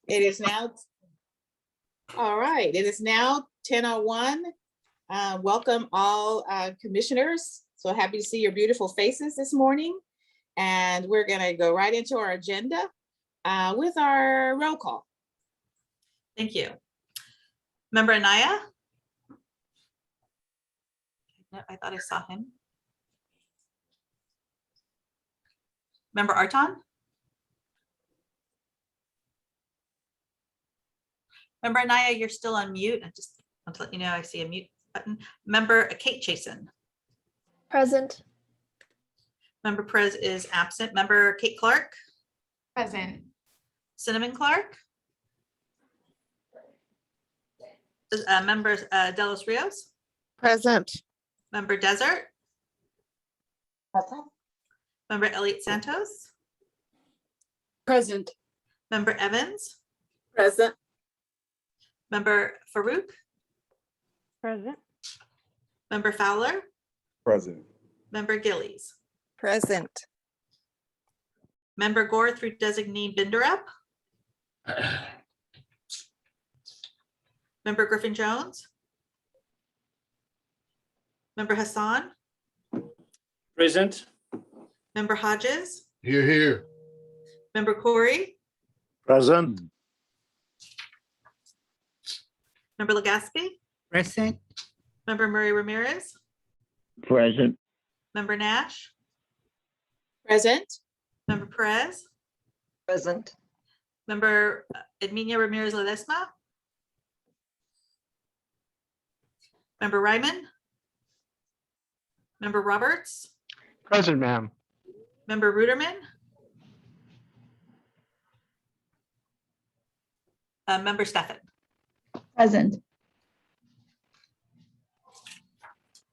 It is now, all right, it is now 10:01. Welcome all commissioners. So happy to see your beautiful faces this morning. And we're gonna go right into our agenda with our roll call. Thank you. Member Anaya? No, I thought I saw him. Member Arton? Member Anaya, you're still on mute. I just want to let you know I see a mute button. Member Kate Chasen. Present. Member Perez is absent. Member Kate Clark. Present. Cinnamon Clark. Member Delos Rios. Present. Member Desert. Present. Member Elliot Santos. Present. Member Evans. Present. Member Farouk. Present. Member Fowler. Present. Member Gillies. Present. Member Gore through designee Binderup. Member Griffin Jones. Member Hassan. Present. Member Hodges. Here. Member Corey. Present. Member Legaspi. Present. Member Murray Ramirez. Present. Member Nash. Present. Member Perez. Present. Member Edminia Ramirez Ledesma. Member Ryman. Member Roberts. Present, ma'am. Member Ruderman. Member Stefan. Present.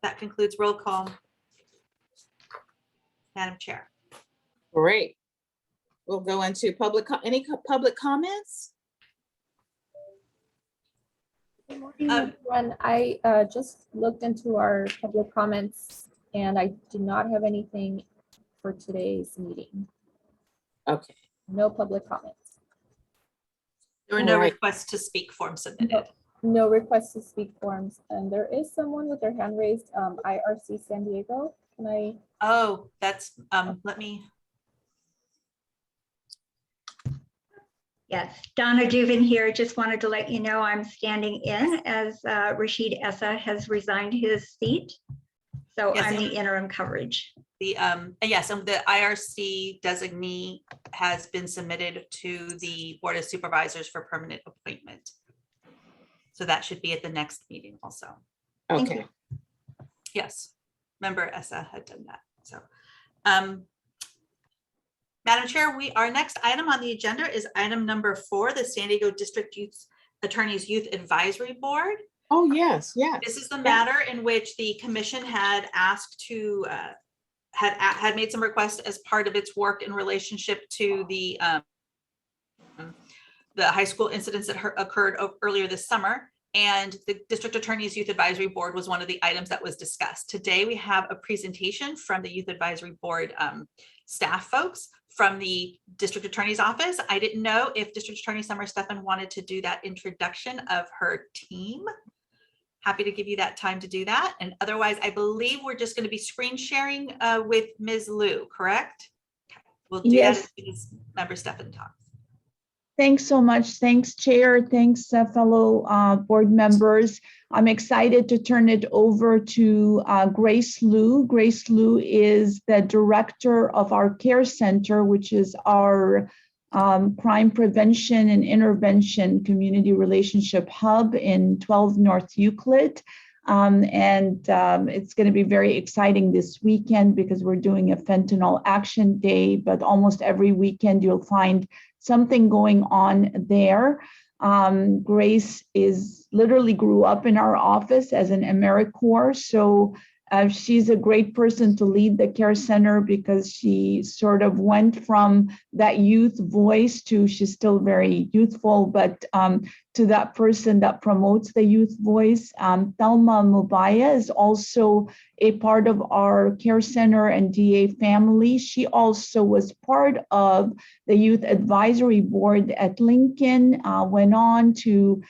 That concludes roll call. Madam Chair. Great. We'll go into any public comments? Good morning, everyone. I just looked into our public comments and I do not have anything for today's meeting. Okay. No public comments. There were no All right. requests to speak forms submitted. No requests to speak forms. And there is someone with their hand raised, IRC San Diego. Can I? Oh, that's, let me, Yes, Donna Duvin here. Just wanted to let you know I'm standing in as Rashid Essa has resigned his seat. So Yes, I'm and- the interim coverage. the, yes, and the IRC designee has been submitted to the Board of Supervisors for permanent appointment. So that should be at the next meeting also. Thank Okay. Yes, member Essa had done that, so. Madam Chair, our next item on the agenda is item number 4, the San Diego District Youth Attorneys Youth Advisory Board. Oh, yes, yes. This is the matter in which the commission had asked to, had made some requests as part of its work in relationship to the high school incidents that occurred earlier this summer. And the District Attorney's Youth Advisory Board was one of the items that was discussed. Today, we have a presentation from the Youth Advisory Board staff folks from the District Attorney's Office. I didn't know if District Attorney Summer Stephan wanted to do that introduction of her team. Happy to give you that time to do that. And otherwise, I believe we're just going to be screen sharing with Ms. Liu, correct? Okay. We'll do Yes. that as soon as Member Stephan talks. Thanks so much. Thanks, Chair. Thanks, fellow board members. I'm excited to turn it over to Grace Liu. Grace Liu is the director of our care center, which is our crime prevention and intervention community relationship hub in 12 North Euclid. It's going to be very exciting this weekend because we're doing a fentanyl action day, but almost every weekend you'll find something going on there. Grace literally grew up in our office as an AmeriCorps, so She's a great person to lead the care center because she sort of went from that youth voice to, she's still very youthful, but to that person that promotes the youth voice. Thelma Mubaya is also a part of our care center and DA family. She also was part of the youth advisory board at Lincoln, went on to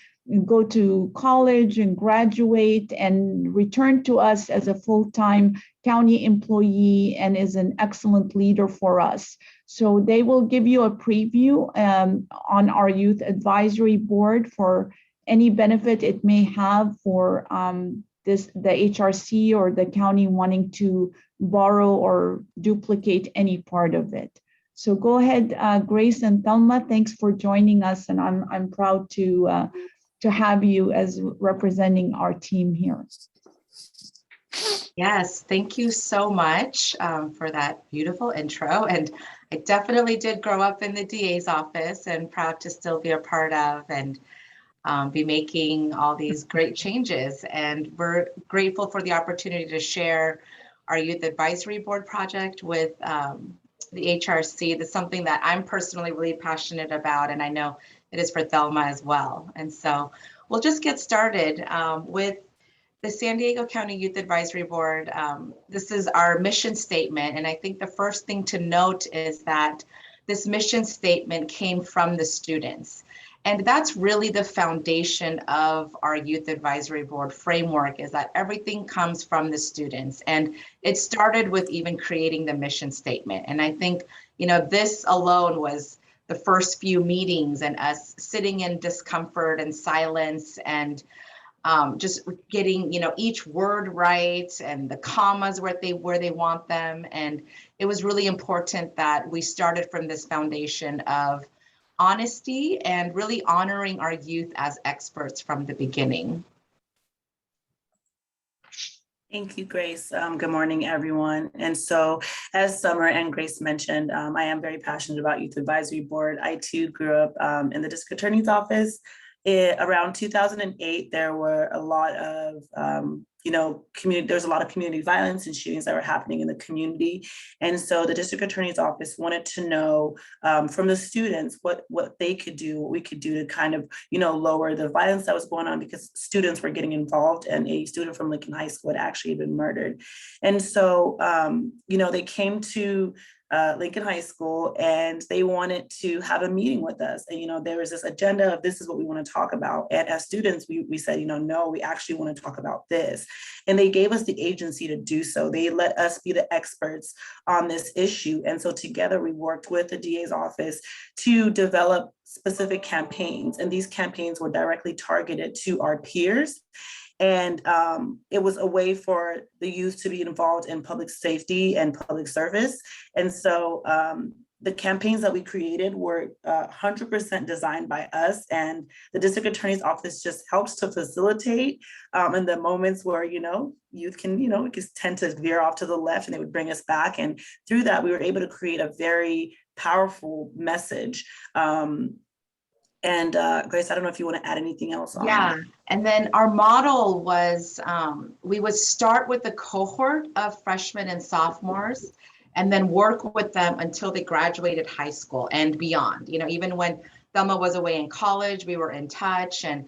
go to college and graduate and return to us as a full-time county employee and is an excellent leader for us. So they will give you a preview on our youth advisory board for any benefit it may have for the HRC or the county wanting to borrow or duplicate any part of it. So go ahead, Grace and Thelma, thanks for joining us, and I'm proud to have you as representing our team here. Yes, thank you so much for that beautiful intro. And I definitely did grow up in the DA's office and proud to still be a part of and be making all these great changes. And we're grateful for the opportunity to share our Youth Advisory Board project with the HRC. That's something that I'm personally really passionate about, and I know it is for Thelma as well. And so we'll just get started with the San Diego County Youth Advisory Board. This is our mission statement. And I think the first thing to note is that this mission statement came from the students. And that's really the foundation of our Youth Advisory Board framework, is that everything comes from the students. And it started with even creating the mission statement. And I think, you know, this alone was the first few meetings and us sitting in discomfort and silence and just getting, you know, each word right and the commas where they want them. And it was really important that we started from this foundation of honesty and really honoring our youth as experts from the beginning. Thank you, Grace. Good morning, everyone. And so, as Summer and Grace mentioned, I am very passionate about Youth Advisory Board. I too grew up in the district attorney's office. Around 2008, there were a lot of, there's a lot of community violence and shootings that were happening in the community. And so the district attorney's office wanted to know from the students what they could do, what we could do to kind of, lower the violence that was going on, because students were getting involved, and a student from Lincoln High School had actually been murdered. And so, they came to Lincoln High School and they wanted to have a meeting with us. And, there was this agenda of this is what we want to talk about. And as students, we said, no, we actually want to talk about this. And they gave us the agency to do so. They let us be the experts on this issue. And so together we worked with the DA's office to develop specific campaigns. And these campaigns were directly targeted to our peers. And it was a way for the youth to be involved in public safety and public service. And so the campaigns that we created were 100% designed by us, and the district attorney's office just helps to facilitate in the moments where, youth can, we just tend to veer off to the left and they would bring us back. And through that, we were able to create a very powerful message. And Grace, I don't know if you want to add anything else on. Yeah, and then our model was we would start with a cohort of freshmen and sophomores and then work with them until they graduated high school and beyond. Even when Thelma was away in college, we were in touch and,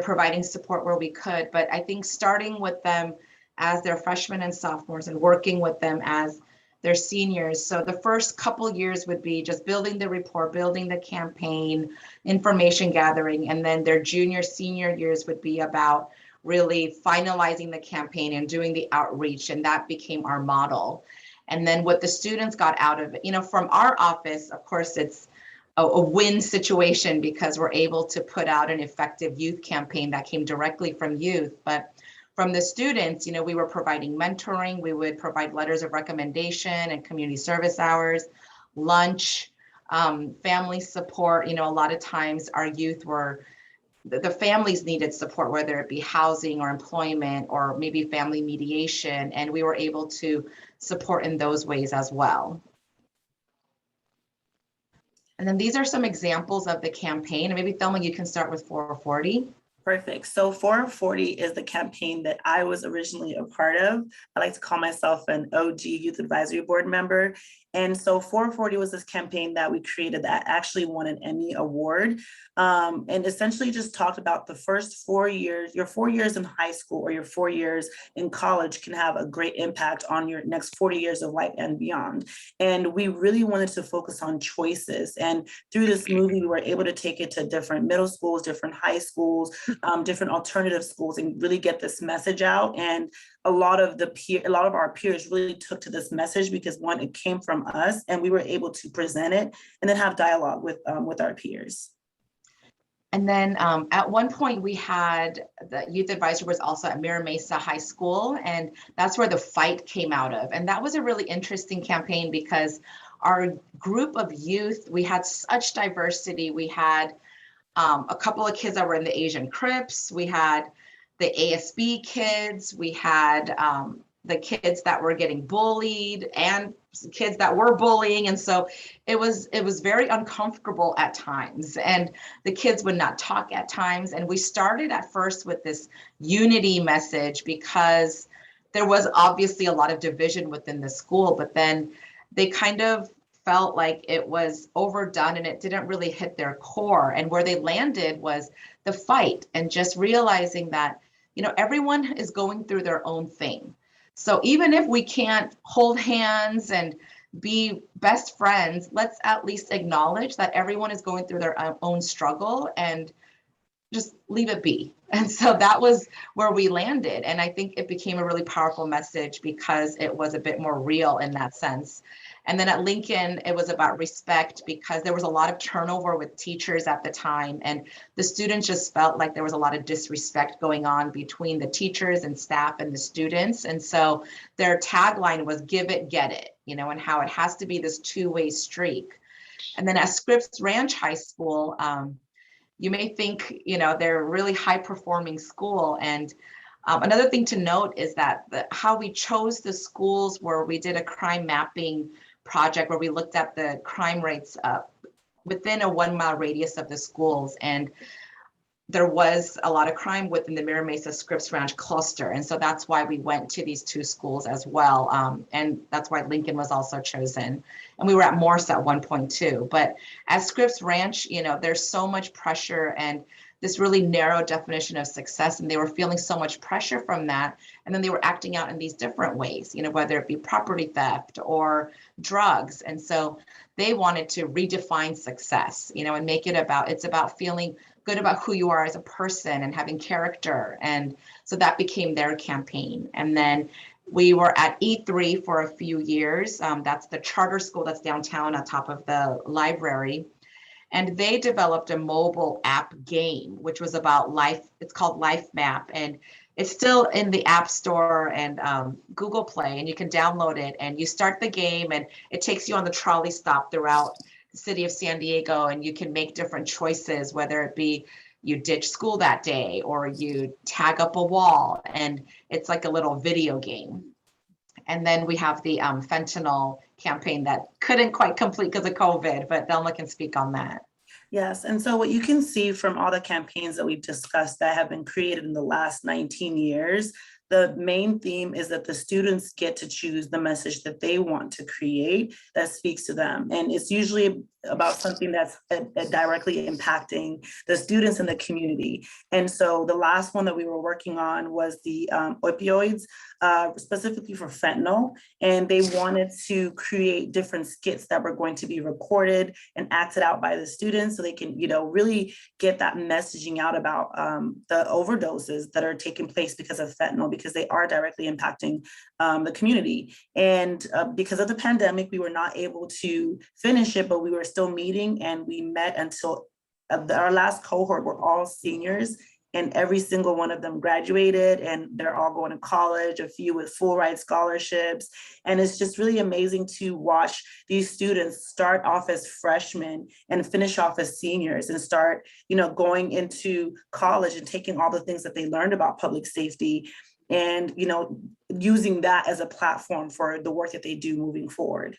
providing support where we could. But I think starting with them as their freshmen and sophomores and working with them as their seniors. So the first couple years would be just building the rapport, building the campaign, information gathering, and then their junior, senior years would be about really finalizing the campaign and doing the outreach, and that became our model. And then what the students got out of it, from our office, of course, it's a win situation because we're able to put out an effective youth campaign that came directly from youth. But from the students, we were providing mentoring, we would provide letters of recommendation and community service hours, lunch, family support. A lot of times our youth the families needed support, whether it be housing or employment or maybe family mediation, and we were able to support in those ways as well. And then these are some examples of the campaign, and maybe Thelma, you can start with 440. Perfect. So 440 is the campaign that I was originally a part of. I like to call myself an OG Youth Advisory Board member. And so 440 was this campaign that we created that actually won an Emmy Award, and essentially just talked about the first 4 years, your 4 years in high school or your 4 years in college can have a great impact on your next 40 years of life and beyond. And we really wanted to focus on choices. And through this movie, we were able to take it to different middle schools, different high schools, different alternative schools, and really get this message out. And a lot of our peers really took to this message because one, it came from us, and we were able to present it and then have dialogue with our peers. And then at one point we had the youth advisor was also at Mira Mesa High School, and that's where the fight came out of. And that was a really interesting campaign because our group of youth, we had such diversity. We had a couple of kids that were in the Asian Crips. We had the ASB kids. We had the kids that were getting bullied and kids that were bullying. And so it was very uncomfortable at times, and the kids would not talk at times. And we started at first with this unity message because there was obviously a lot of division within the school, but then they kind of felt like it was overdone and it didn't really hit their core. And where they landed was the fight and just realizing that, you know, everyone is going through their own thing. So even if we can't hold hands and be best friends, let's at least acknowledge that everyone is going through their own struggle and just leave it be. And so that was where we landed. And I think it became a really powerful message because it was a bit more real in that sense. And then at Lincoln, it was about respect because there was a lot of turnover with teachers at the time. And the students just felt like there was a lot of disrespect going on between the teachers and staff and the students. And so their tagline was give it, get it, you know, and how it has to be this two-way streak. And then at Scripps Ranch High School, you may think, you know, they're a really high performing school. And another thing to note is that how we chose the schools where we did a crime mapping project where we looked at the crime rates within a 1 mile radius of the schools. And there was a lot of crime within the Mira Mesa Scripps Ranch cluster. And so that's why we went to these two schools as well. And that's why Lincoln was also chosen. And we were at Morse at one point too. But at Scripps Ranch, you know, there's so much pressure and this really narrow definition of success. And they were feeling so much pressure from that. And then they were acting out in these different ways, you know, whether it be property theft or drugs. And so they wanted to redefine success, you know, and make it about, it's about feeling good about who you are as a person and having character. And so that became their campaign. And then we were at E3 for a few years. That's the charter school that's downtown on top of the library. And they developed a mobile app game, which was about life. It's called Life Map. And it's still in the App Store and Google Play, and you can download it. And you start the game, and it takes you on the trolley stop throughout the city of San Diego, and you can make different choices, whether it be you ditch school that day or you tag up a wall. And it's like a little video game. And then we have the fentanyl campaign that couldn't quite complete because of COVID, but Thelma can speak on that. Yes, and so what you can see from all the campaigns that we've discussed that have been created in the last 19 years, the main theme is that the students get to choose the message that they want to create that speaks to them. And it's usually about something that's directly impacting the students in the community. And so the last one that we were working on was the opioids, specifically for fentanyl. And they wanted to create different skits that were going to be recorded and acted out by the students so they can, you know, really get that messaging out about the overdoses that are taking place because of fentanyl, because they are directly impacting the community. And because of the pandemic, we were not able to finish it, but we were still meeting, and we met until our last cohort were all seniors, and every single one of them graduated, and they're all going to college, a few with full ride scholarships. And it's just really amazing to watch these students start off as freshmen and finish off as seniors and start, you know, going into college and taking all the things that they learned about public safety and, you know, using that as a platform for the work that they do moving forward.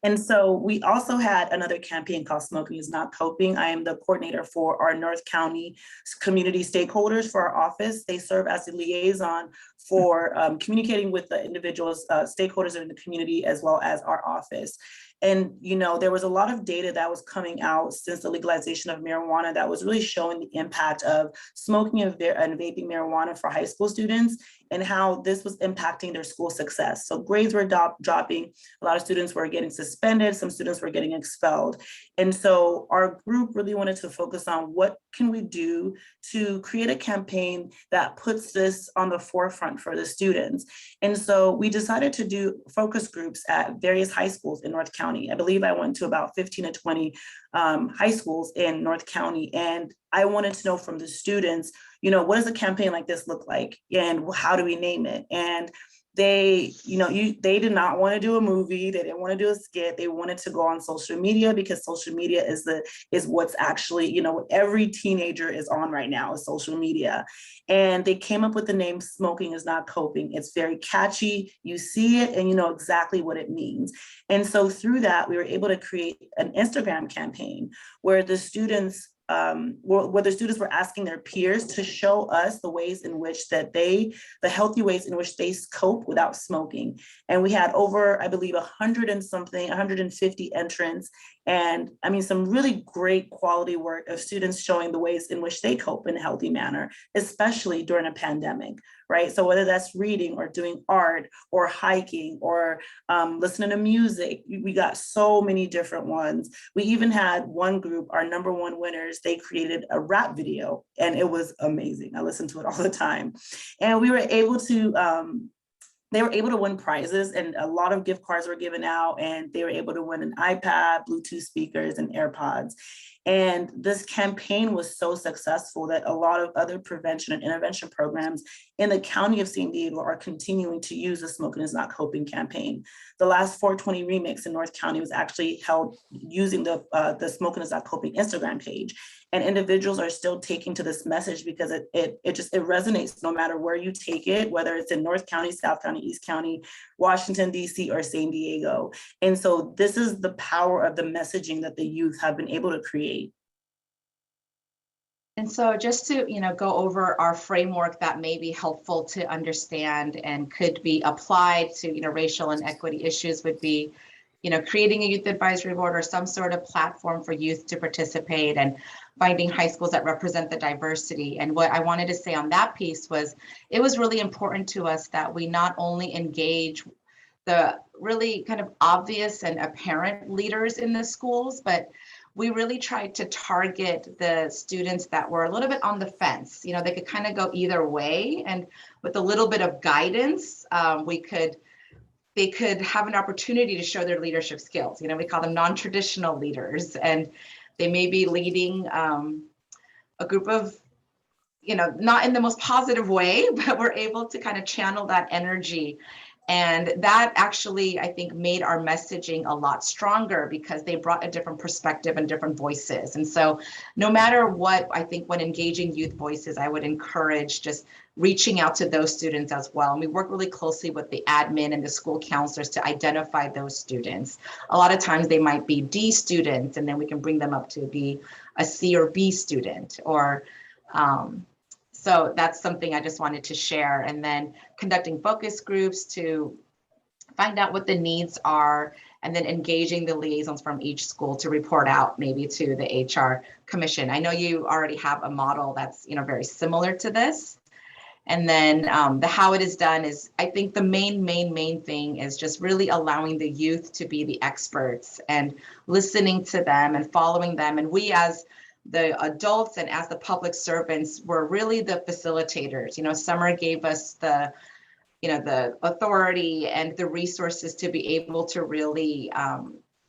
And so we also had another campaign called Smoking is Not Coping. I am the coordinator for our North County community stakeholders for our office. They serve as the liaison for communicating with the individuals, stakeholders in the community, as well as our office. And, you know, there was a lot of data that was coming out since the legalization of marijuana that was really showing the impact of smoking and vaping marijuana for high school students and how this was impacting their school success. So grades were dropping, a lot of students were getting suspended, some students were getting expelled. And so our group really wanted to focus on what can we do to create a campaign that puts this on the forefront for the students. And so we decided to do focus groups at various high schools in North County. I believe I went to about 15 to 20 high schools in North County. And I wanted to know from the students, you know, what does a campaign like this look like? And how do we name it? And they, you know, they did not want to do a movie. They didn't want to do a skit. They wanted to go on social media because social media is what's actually, you know, what every teenager is on right now is social media. And they came up with the name Smoking is Not Coping. It's very catchy. You see it and you know exactly what it means. And so through that, we were able to create an Instagram campaign where the students were asking their peers to show us the ways in which the healthy ways in which they cope without smoking. And we had over, I believe, 150 entrants. And I mean, some really great quality work of students showing the ways in which they cope in a healthy manner, especially during a pandemic, right? So whether that's reading or doing art or hiking or listening to music, we got so many different ones. We even had one group, our #1 winners, they created a rap video and it was amazing. I listen to it all the time. And we were able to, they were able to win prizes and a lot of gift cards were given out and they were able to win an iPad, Bluetooth speakers, and AirPods. And this campaign was so successful that a lot of other prevention and intervention programs in the county of San Diego are continuing to use the Smoking is Not Coping campaign. The last 420 remix in North County was actually held using the Smoking is Not Coping Instagram page. And individuals are still taking to this message because it resonates no matter where you take it, whether it's in North County, South County, East County, Washington, D.C., or San Diego. And so this is the power of the messaging that the youth have been able to create. And so just to, you know, go over our framework that may be helpful to understand and could be applied to, you know, racial and equity issues would be, you know, creating a youth advisory board or some sort of platform for youth to participate and finding high schools that represent the diversity. And what I wanted to say on that piece was, it was really important to us that we not only engage the really kind of obvious and apparent leaders in the schools, but we really tried to target the students that were a little bit on the fence. You know, they could kind of go either way, and with a little bit of guidance, they could have an opportunity to show their leadership skills. You know, we call them non-traditional leaders, and they may be leading a group of, you know, not in the most positive way, but we're able to kind of channel that energy. And that actually, I think, made our messaging a lot stronger because they brought a different perspective and different voices. And so no matter what, I think when engaging youth voices, I would encourage just reaching out to those students as well. And we work really closely with the admin and the school counselors to identify those students. A lot of times they might be D students, and then we can bring them up to be a C or B student, or so that's something I just wanted to share. And then conducting focus groups to find out what the needs are, and then engaging the liaisons from each school to report out maybe to the HR commission. I know you already have a model that's, you know, very similar to this. And then the how it is done is, I think the main thing is just really allowing the youth to be the experts and listening to them and following them. And we as the adults and as the public servants were really the facilitators. You know, Summer gave us the, you know, the authority and the resources to be able to really,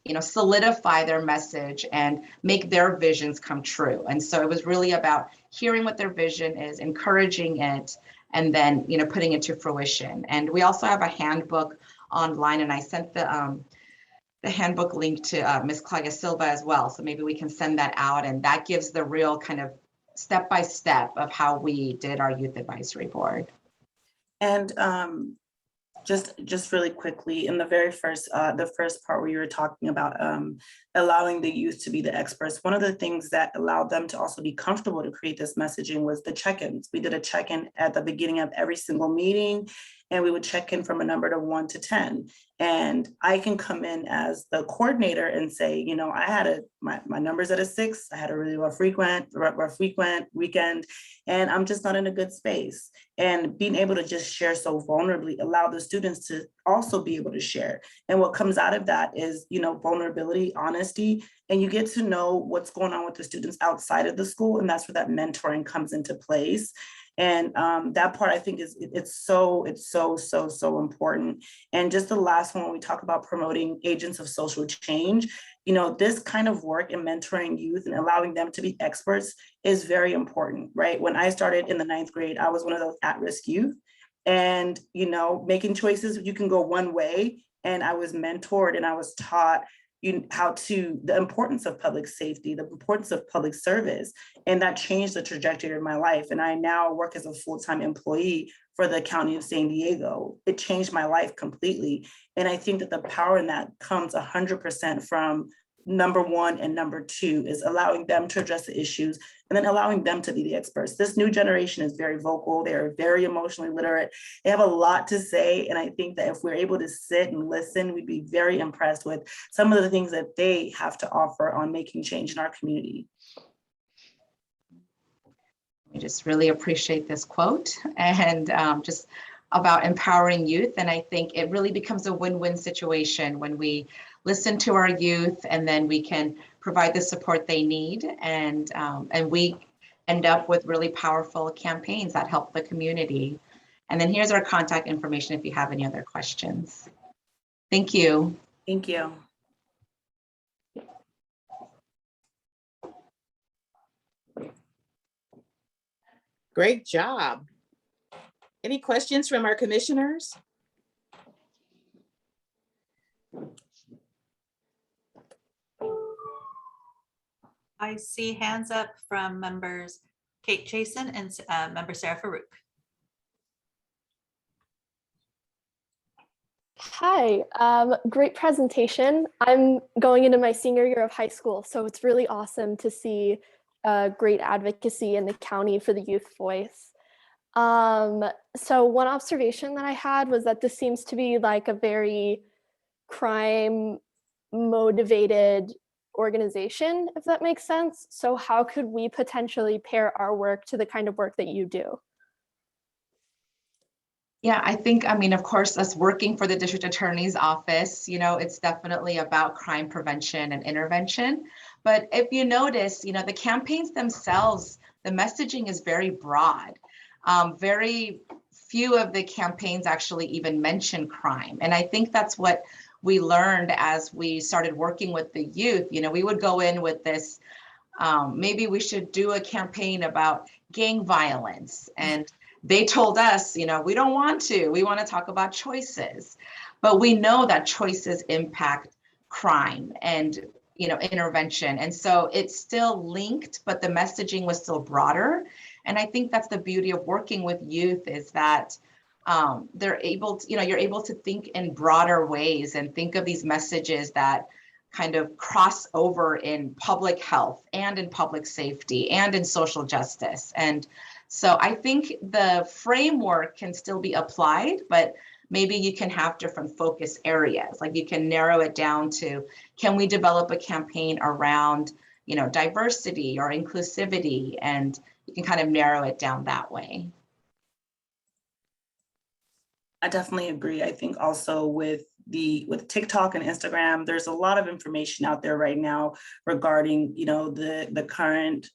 you know, solidify their message and make their visions come true. And so it was really about hearing what their vision is, encouraging it, and then, you know, putting it to fruition. And we also have a handbook online, and I sent the handbook link to Ms. Claudia Silva as well. So maybe we can send that out, and that gives the real kind of step-by-step of how we did our youth advisory board. And Just really quickly, in the very first, the first part where you were talking about allowing the youth to be the experts, one of the things that allowed them to also be comfortable to create this messaging was the check-ins. We did a check-in at the beginning of every single meeting, and we would check in from a number to 1 to 10. And I can come in as the coordinator and say, you know, I had my numbers at a 6. I had a really rough weekend, and I'm just not in a good space. And being able to just share so vulnerably allow the students to also be able to share. And what comes out of that is, you know, vulnerability, honesty, and you get to know what's going on with the students outside of the school. And that's where that mentoring comes into place. And that part, I think, it's so important. And just the last one, when we talk about promoting agents of social change, you know, this kind of work in mentoring youth and allowing them to be experts is very important, right? When I started in the 9th grade, I was one of those at-risk youth, and, you know, making choices, you can go one way. And I was mentored and I was taught the importance of public safety, the importance of public service, and that changed the trajectory of my life. And I now work as a full-time employee for the County of San Diego. It changed my life completely. And I think that the power in that comes 100% from number 1 and number 2 is allowing them to address the issues and then allowing them to be the experts. This new generation is very vocal. They're very emotionally literate. They have a lot to say. And I think that if we're able to sit and listen, we'd be very impressed with some of the things that they have to offer on making change in our community. We just really appreciate this quote and just about empowering youth. And I think it really becomes a win-win situation when we listen to our youth and then we can provide the support they need. And we end up with really powerful campaigns that help the community. And then here's our contact information if you have any other questions. Thank you. Thank you. Great job. Any questions from our commissioners? I see hands up from members Kate Chasen and member Sarah Farouk. Hi, great presentation. I'm going into my senior year of high school, so it's really awesome to see great advocacy in the county for the youth voice. So one observation that I had was that this seems to be like a very crime motivated organization, if that makes sense. So how could we potentially pair our work to the kind of work that you do? Yeah, I think, I mean, of course, us working for the district attorney's office, you know, it's definitely about crime prevention and intervention. But if you notice, you know, the campaigns themselves, the messaging is very broad. Very few of the campaigns actually even mention crime. And I think that's what we learned as we started working with the youth. You know, we would go in with this, maybe we should do a campaign about gang violence. And they told us, you know, we don't want to, we want to talk about choices. But we know that choices impact crime and, you know, intervention. And so it's still linked, but the messaging was still broader. And I think that's the beauty of working with youth is that they're able to, you know, you're able to think in broader ways and think of these messages that kind of cross over in public health and in public safety and in social justice. And so I think the framework can still be applied, but maybe you can have different focus areas. Like you can narrow it down to, can we develop a campaign around, you know, diversity or inclusivity? And you can kind of narrow it down that way. I definitely agree. I think also with TikTok and Instagram, there's a lot of information out there right now regarding, you know, the current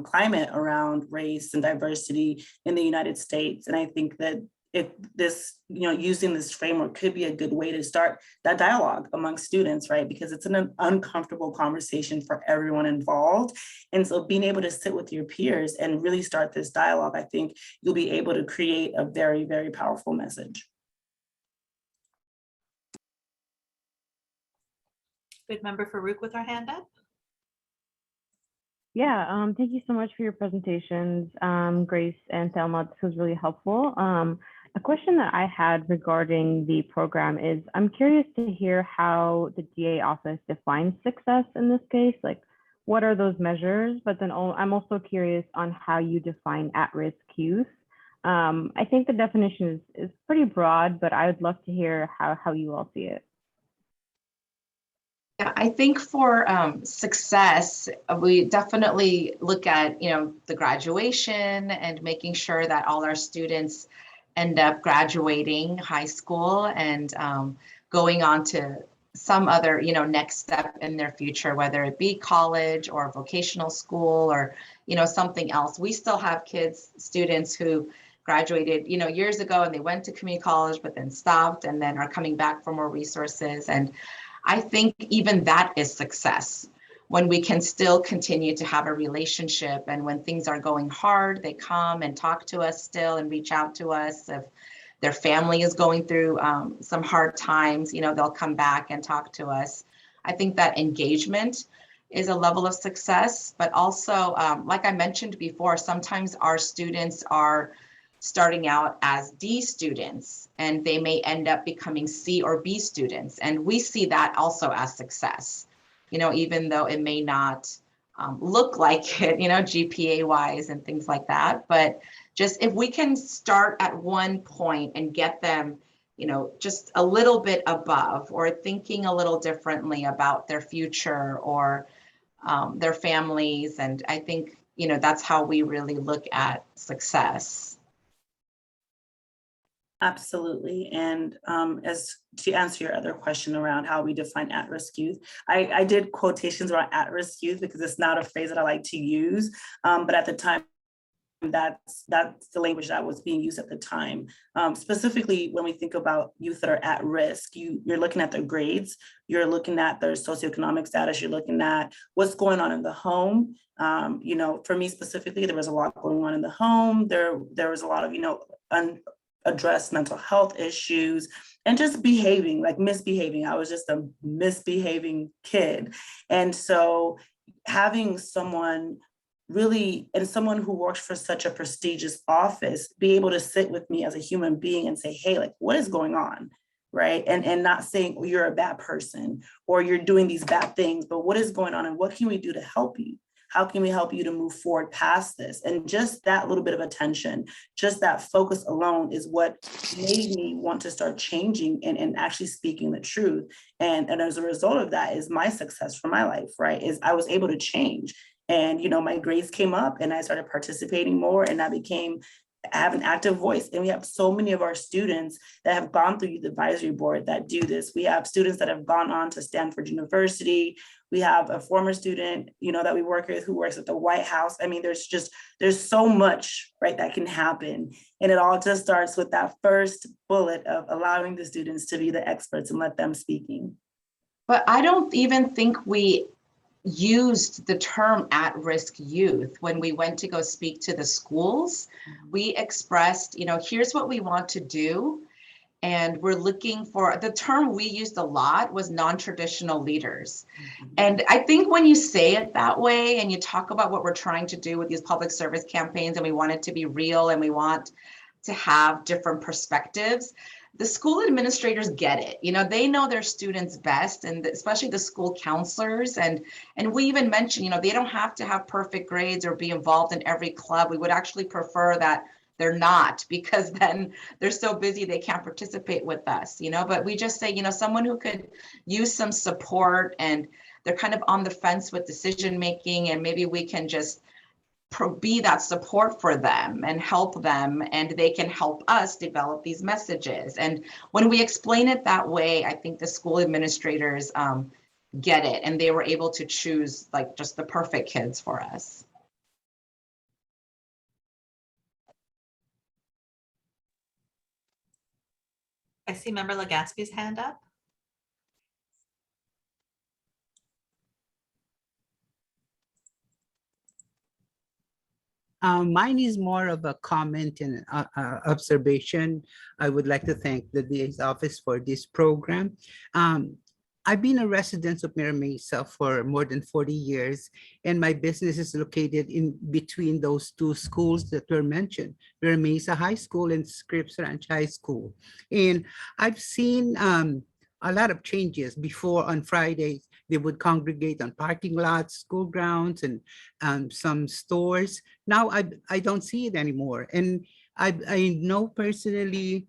climate around race and diversity in the United States. And I think that using this framework could be a good way to start that dialogue among students, right? Because it's an uncomfortable conversation for everyone involved. And so being able to sit with your peers and really start this dialogue, I think you'll be able to create a very, very powerful message. Good member Farouk with our hand up. Yeah, thank you so much for your presentations, Grace and Thelma. This was really helpful. A question that I had regarding the program is, I'm curious to hear how the DA office defines success in this case. Like, what are those measures? But then I'm also curious on how you define at-risk youth. I think the definition is pretty broad, but I would love to hear how you all see it. Yeah, I think for success, we definitely look at, the graduation and making sure that all our students end up graduating high school and going on to some other, next step in their future, whether it be college or vocational school or, something else. We still have students who graduated, years ago and they went to community college, but then stopped and then are coming back for more resources. And I think even that is success when we can still continue to have a relationship, and when things are going hard, they come and talk to us still and reach out to us. If their family is going through some hard times, they'll come back and talk to us. I think that engagement is a level of success, but also, like I mentioned before, sometimes our students are starting out as D students and they may end up becoming C or B students. And we see that also as success, even though it may not look like it, GPA wise and things like that. But just if we can start at one point and get them, just a little bit above or thinking a little differently about their future or their families. And I think, that's how we really look at success. Absolutely. And as to answer your other question around how we define at-risk youth, I did quotations around at-risk youth because it's not a phrase that I like to use. But at the time, that's the language that was being used at the time. Specifically, when we think about youth that are at risk, you're looking at their grades, you're looking at their socioeconomic status, you're looking at what's going on in the home. For me specifically, there was a lot going on in the home. There was a lot of, unaddressed mental health issues and just behaving, like misbehaving. I was just a misbehaving kid. And so having someone someone who works for such a prestigious office, be able to sit with me as a human being and say, hey, like, what is going on? Right. And not saying, oh, you're a bad person or you're doing these bad things, but what is going on and what can we do to help you? How can we help you to move forward past this? And just that little bit of attention, just that focus alone is what made me want to start changing and actually speaking the truth. And as a result of that is my success for my life, right? Is I was able to change. And, my grades came up and I started participating more and I have an active voice. And we have so many of our students that have gone through Youth Advisory Board that do this. We have students that have gone on to Stanford University. We have a former student, that we work with who works at the White House. I mean, there's so much, right, that can happen. And it all just starts with that first bullet of allowing the students to be the experts and let them speaking. But I don't even think we used the term at-risk youth when we went to go speak to the schools. We expressed, here's what we want to do. And we're looking for, the term we used a lot was non-traditional leaders. And I think when you say it that way and you talk about what we're trying to do with these public service campaigns and we want it to be real and we want to have different perspectives, the school administrators get it. They know their students best, and especially the school counselors. And we even mentioned, they don't have to have perfect grades or be involved in every club. We would actually prefer that they're not, because then they're so busy they can't participate with us, but we just say, someone who could use some support and they're kind of on the fence with decision making, and maybe we can just be that support for them and help them, and they can help us develop these messages. And when we explain it that way, I think the school administrators get it, and they were able to choose like just the perfect kids for us. I see Member Legaspi's hand up. Mine is more of a comment and observation. I would like to thank the DA's office for this program. I've been a resident of Mira Mesa for more than 40 years, and my business is located in between those two schools that were mentioned, Mira Mesa High School and Scripps Ranch High School. And I've seen a lot of changes. Before, on Fridays, they would congregate on parking lots, school grounds, and some stores. Now I don't see it anymore. And I know personally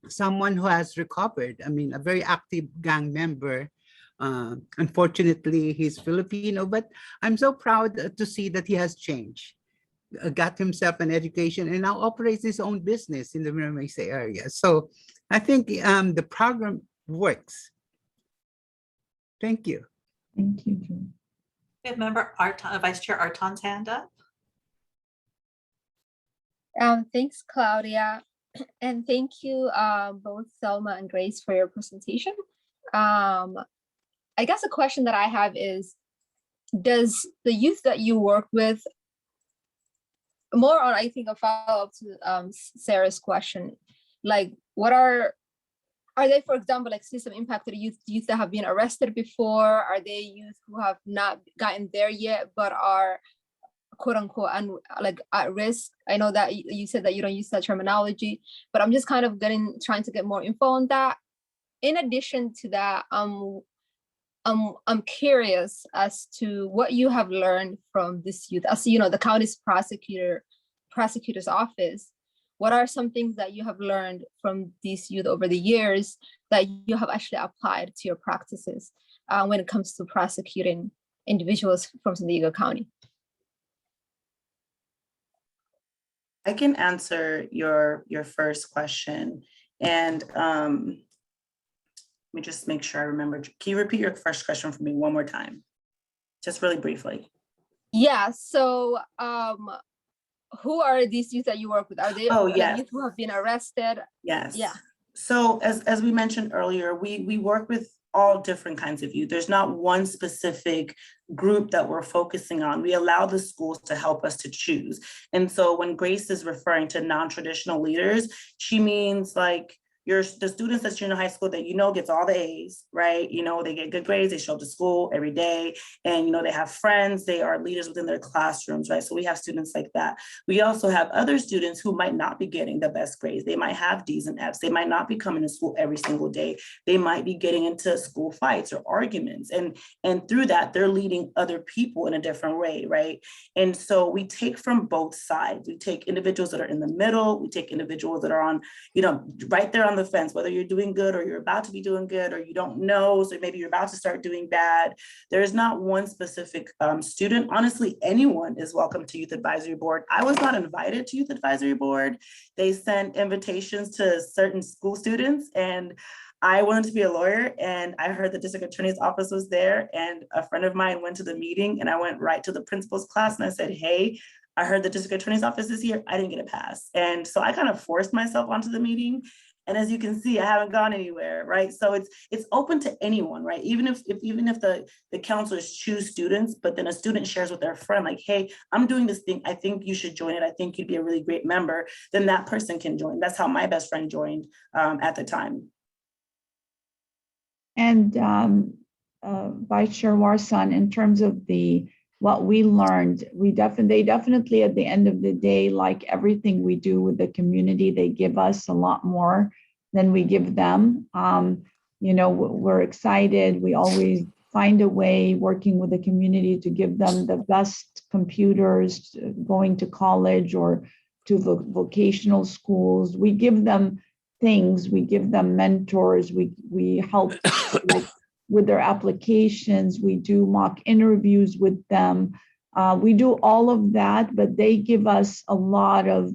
someone who has recovered. I mean, a very active gang member. Unfortunately, he's Filipino, but I'm so proud to see that he has changed, got himself an education, and now operates his own business in the Mira Mesa area. So I think the program works. Thank you. Thank you, Joy. We have member Arton, Vice Chair Arton's hand up. Thanks, Claudia. And thank you both Selma and Grace for your presentation. I guess a question that I have is, does the youth that you work with, more on, I think, a follow-up to Sarah's question, like what are they, for example, like system impacted youth that have been arrested before? Are they youth who have not gotten there yet, but are quote unquote and like at risk? I know that you said that you don't use that terminology, but I'm just kind of trying to get more info on that. In addition to that, I'm curious as to what you have learned from this youth. As you know, the county's prosecutor's office. What are some things that you have learned from these youth over the years that you have actually applied to your practices when it comes to prosecuting individuals from San Diego County? I can answer your first question. And let me just make sure I remember. Can you repeat your first question for me one more time? Just really briefly. Yeah, so who are these youth that you work with? Are they yes. youth who have been arrested? Yes. Yeah. So as we mentioned earlier, we work with all different kinds of youth. There's not one specific group that we're focusing on. We allow the schools to help us to choose. And so when Grace is referring to non-traditional leaders, she means like the students that's in high school that gets all the A's, right? They get good grades, they show up to school every day, and they have friends, they are leaders within their classrooms, right? So we have students like that. We also have other students who might not be getting the best grades. They might have D's and F's. They might not be coming to school every single day. They might be getting into school fights or arguments. And through that, they're leading other people in a different way, right? And so we take from both sides. We take individuals that are in the middle. We take individuals that are on, right there on the fence, whether you're doing good or you're about to be doing good, or you don't know, so maybe you're about to start doing bad. There is not one specific student. Honestly, anyone is welcome to Youth Advisory Board. I was not invited to Youth Advisory Board. They sent invitations to certain school students, and I wanted to be a lawyer, and I heard the district attorney's office was there, and a friend of mine went to the meeting, and I went right to the principal's class and I said, hey, I heard the district attorney's office is here. I didn't get a pass. And so I kind of forced myself onto the meeting. And as you can see, I haven't gone anywhere, right? So it's open to anyone, right? Even if the counselors choose students, but then a student shares with their friend, like, hey, I'm doing this thing. I think you should join it. I think you'd be a really great member. Then that person can join. That's how my best friend joined at the time. And Vice Chair Warsan, in terms of what we learned, they definitely at the end of the day, like everything we do with the community, they give us a lot more than we give them. We're excited. We always find a way working with the community to give them the best computers, going to college or to vocational schools. We give them things, we give them mentors, we help with their applications, we do mock interviews with them. We do all of that, but they give us a lot of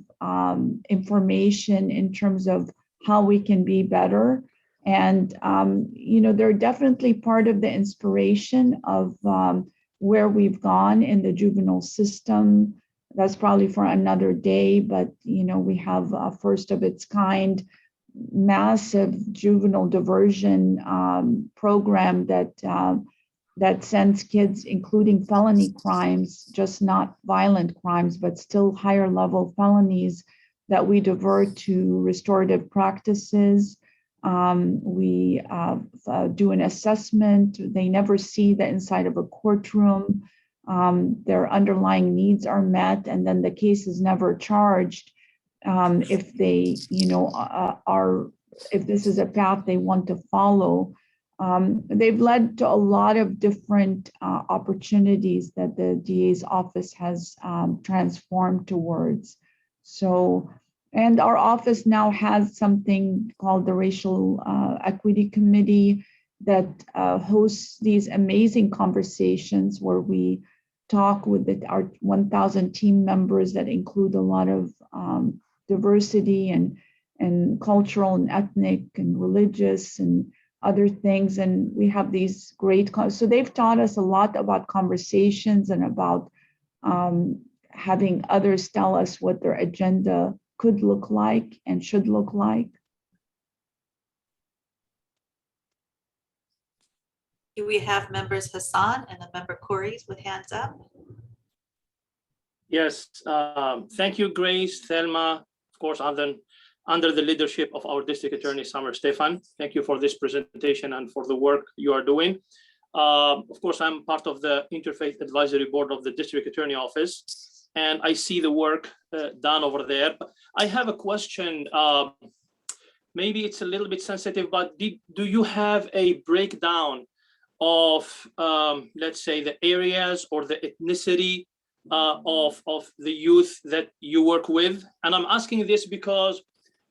information in terms of how we can be better. And, they're definitely part of the inspiration of where we've gone in the juvenile system. That's probably for another day, but, we have a first of its kind massive juvenile diversion program that sends kids, including felony crimes, just not violent crimes, but still higher level felonies, that we divert to restorative practices. We do an assessment. They never see the inside of a courtroom. Their underlying needs are met, and then the case is never charged if they, if this is a path they want to follow. They've led to a lot of different opportunities that the DA's office has transformed towards. So, and our office now has something called the Racial Equity Committee that hosts these amazing conversations where we talk with our 1,000 team members that include a lot of diversity and cultural and ethnic and religious and other things. And we have these great, so they've taught us a lot about conversations and about having others tell us what their agenda could look like and should look like. We have members Hassan and the member Corey's with hands up. Yes, thank you, Grace, Thelma, of course, under the leadership of our District Attorney, Summer Stefan. Thank you for this presentation and for the work you are doing. Of course, I'm part of the Interfaith Advisory Board of the District Attorney Office, and I see the work done over there. I have a question. Maybe it's a little bit sensitive, but do you have a breakdown of, let's say, the areas or the ethnicity of the youth that you work with? And I'm asking this because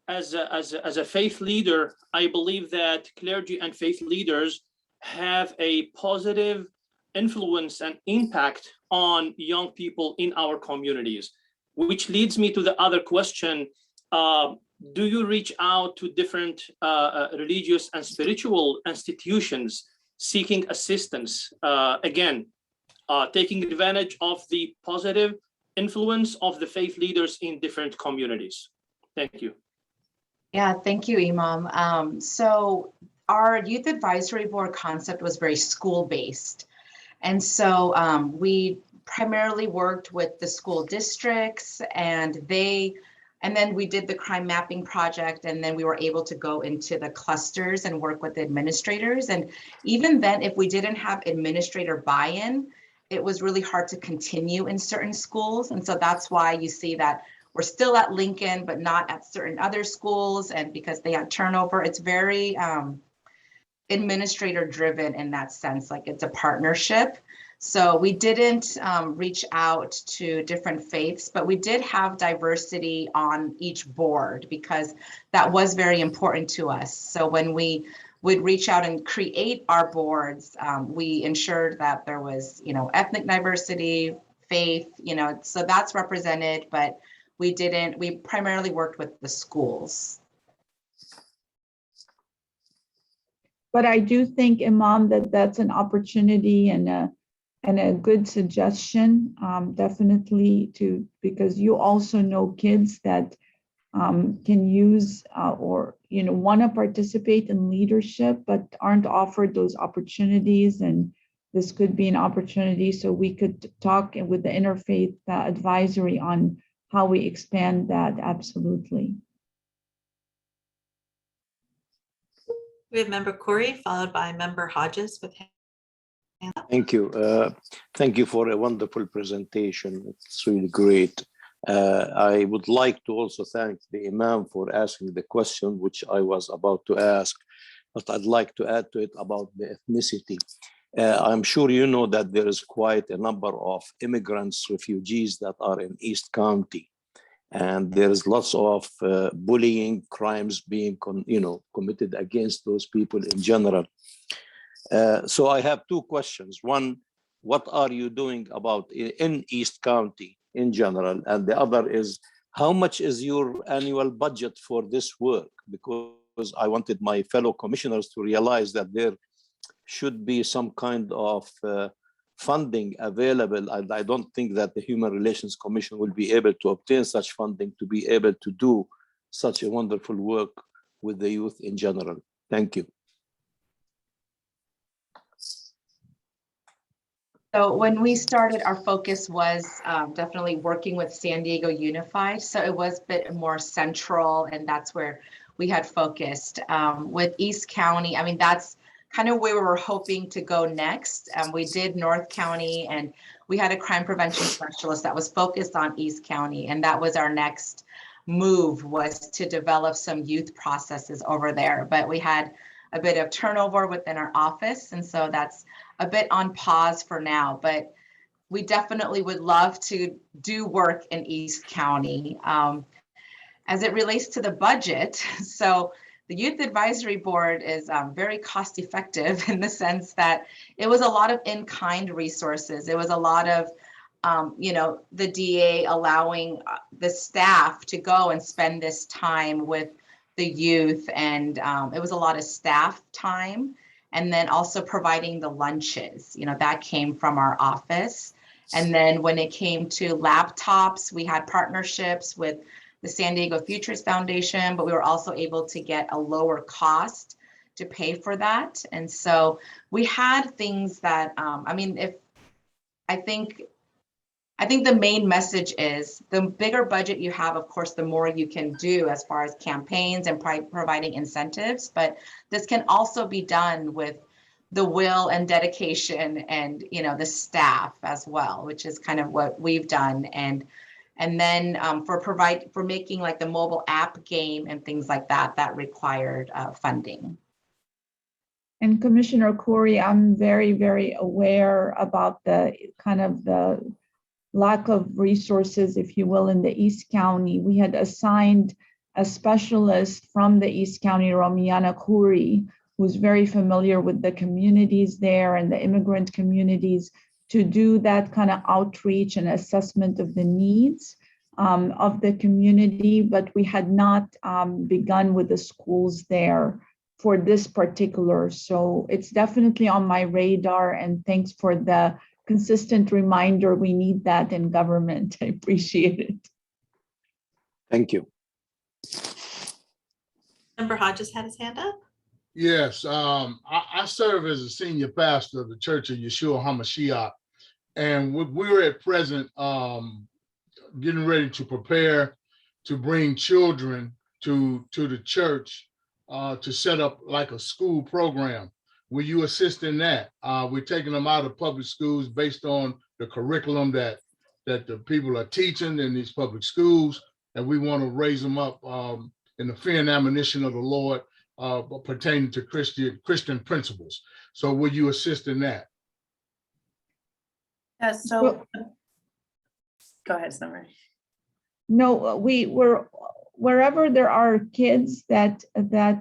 as a faith leader, I believe that clergy and faith leaders have a positive influence and impact on young people in our communities, which leads me to the other question. Do you reach out to different religious and spiritual institutions seeking assistance, again, taking advantage of the positive influence of the faith leaders in different communities? Thank you. Yeah, thank you, Imam. So our Youth Advisory Board concept was very school-based. And so we primarily worked with the school districts, and then we did the crime mapping project, and then we were able to go into the clusters and work with the administrators. And even then, if we didn't have administrator buy-in, it was really hard to continue in certain schools. And so that's why you see that we're still at Lincoln, but not at certain other schools. And because they had turnover, it's very administrator driven in that sense, like it's a partnership. So we didn't reach out to different faiths, but we did have diversity on each board because that was very important to us. So when we would reach out and create our boards, we ensured that there was, ethnic diversity, faith, so that's represented, but we primarily worked with the schools. But I do think, Imam, that that's an opportunity and a good suggestion, definitely, because you also know kids that can use or want to participate in leadership but aren't offered those opportunities, and this could be an opportunity. So we could talk with the Interfaith Advisory on how we expand that. Absolutely. We have member Corey, followed by member Hodges with hands up. Thank you. Thank you for a wonderful presentation. It's really great. I would like to also thank the Imam for asking the question, which I was about to ask, but I'd like to add to it about the ethnicity. I'm sure you know that there is quite a number of immigrants, refugees that are in East County. And there's lots of bullying, crimes being committed against those people in general. So I have two questions. One, what are you doing about in East County in general? And the other is, how much is your annual budget for this work? Because I wanted my fellow commissioners to realize that there should be some kind of funding available. And I don't think that the Human Relations Commission will be able to obtain such funding to be able to do such a wonderful work with the youth in general. Thank you. So when we started, our focus was definitely working with San Diego Unified. So it was a bit more central, and that's where we had focused. With East County, I mean, that's kind of where we were hoping to go next. We did North County, and we had a crime prevention specialist that was focused on East County, and that was our next move, was to develop some youth processes over there. But we had a bit of turnover within our office, and so that's a bit on pause for now. But we definitely would love to do work in East County. As it relates to the budget, so the Youth Advisory Board is very cost effective in the sense that it was a lot of in-kind resources. It was a lot of, the DA allowing the staff to go and spend this time with the youth. And it was a lot of staff time. And then also providing the lunches, that came from our office. And then when it came to laptops, we had partnerships with the San Diego Futures Foundation, but we were also able to get a lower cost to pay for that. And so we had things that, I think the main message is the bigger budget you have, of course, the more you can do as far as campaigns and providing incentives, but this can also be done with the will and dedication and, the staff as well, which is kind of what we've done. And then for making like the mobile app game and things like that, that required funding. And Commissioner Corey, I'm very, very aware about the kind of the lack of resources, if you will, in the East County. We had assigned a specialist from the East County, Romiana Khoury, who's very familiar with the communities there and the immigrant communities, to do that kind of outreach and assessment of the needs of the community. But we had not begun with the schools there for this particular. So it's definitely on my radar, and thanks for the consistent reminder. We need that in government. I appreciate it. Thank you. Member Hodges had his hand up. Yes, I serve as a senior pastor of the Church of Yeshua HaMashiach, and we were at present getting ready to prepare to bring children to the church to set up like a school program. Will you assist in that? We're taking them out of public schools based on the curriculum that the people are teaching in these public schools, and we want to raise them up in the fear and admonition of the Lord, pertaining to Christian principles. So will you assist in that? Yes, so go ahead, Summer. No, we're wherever there are kids that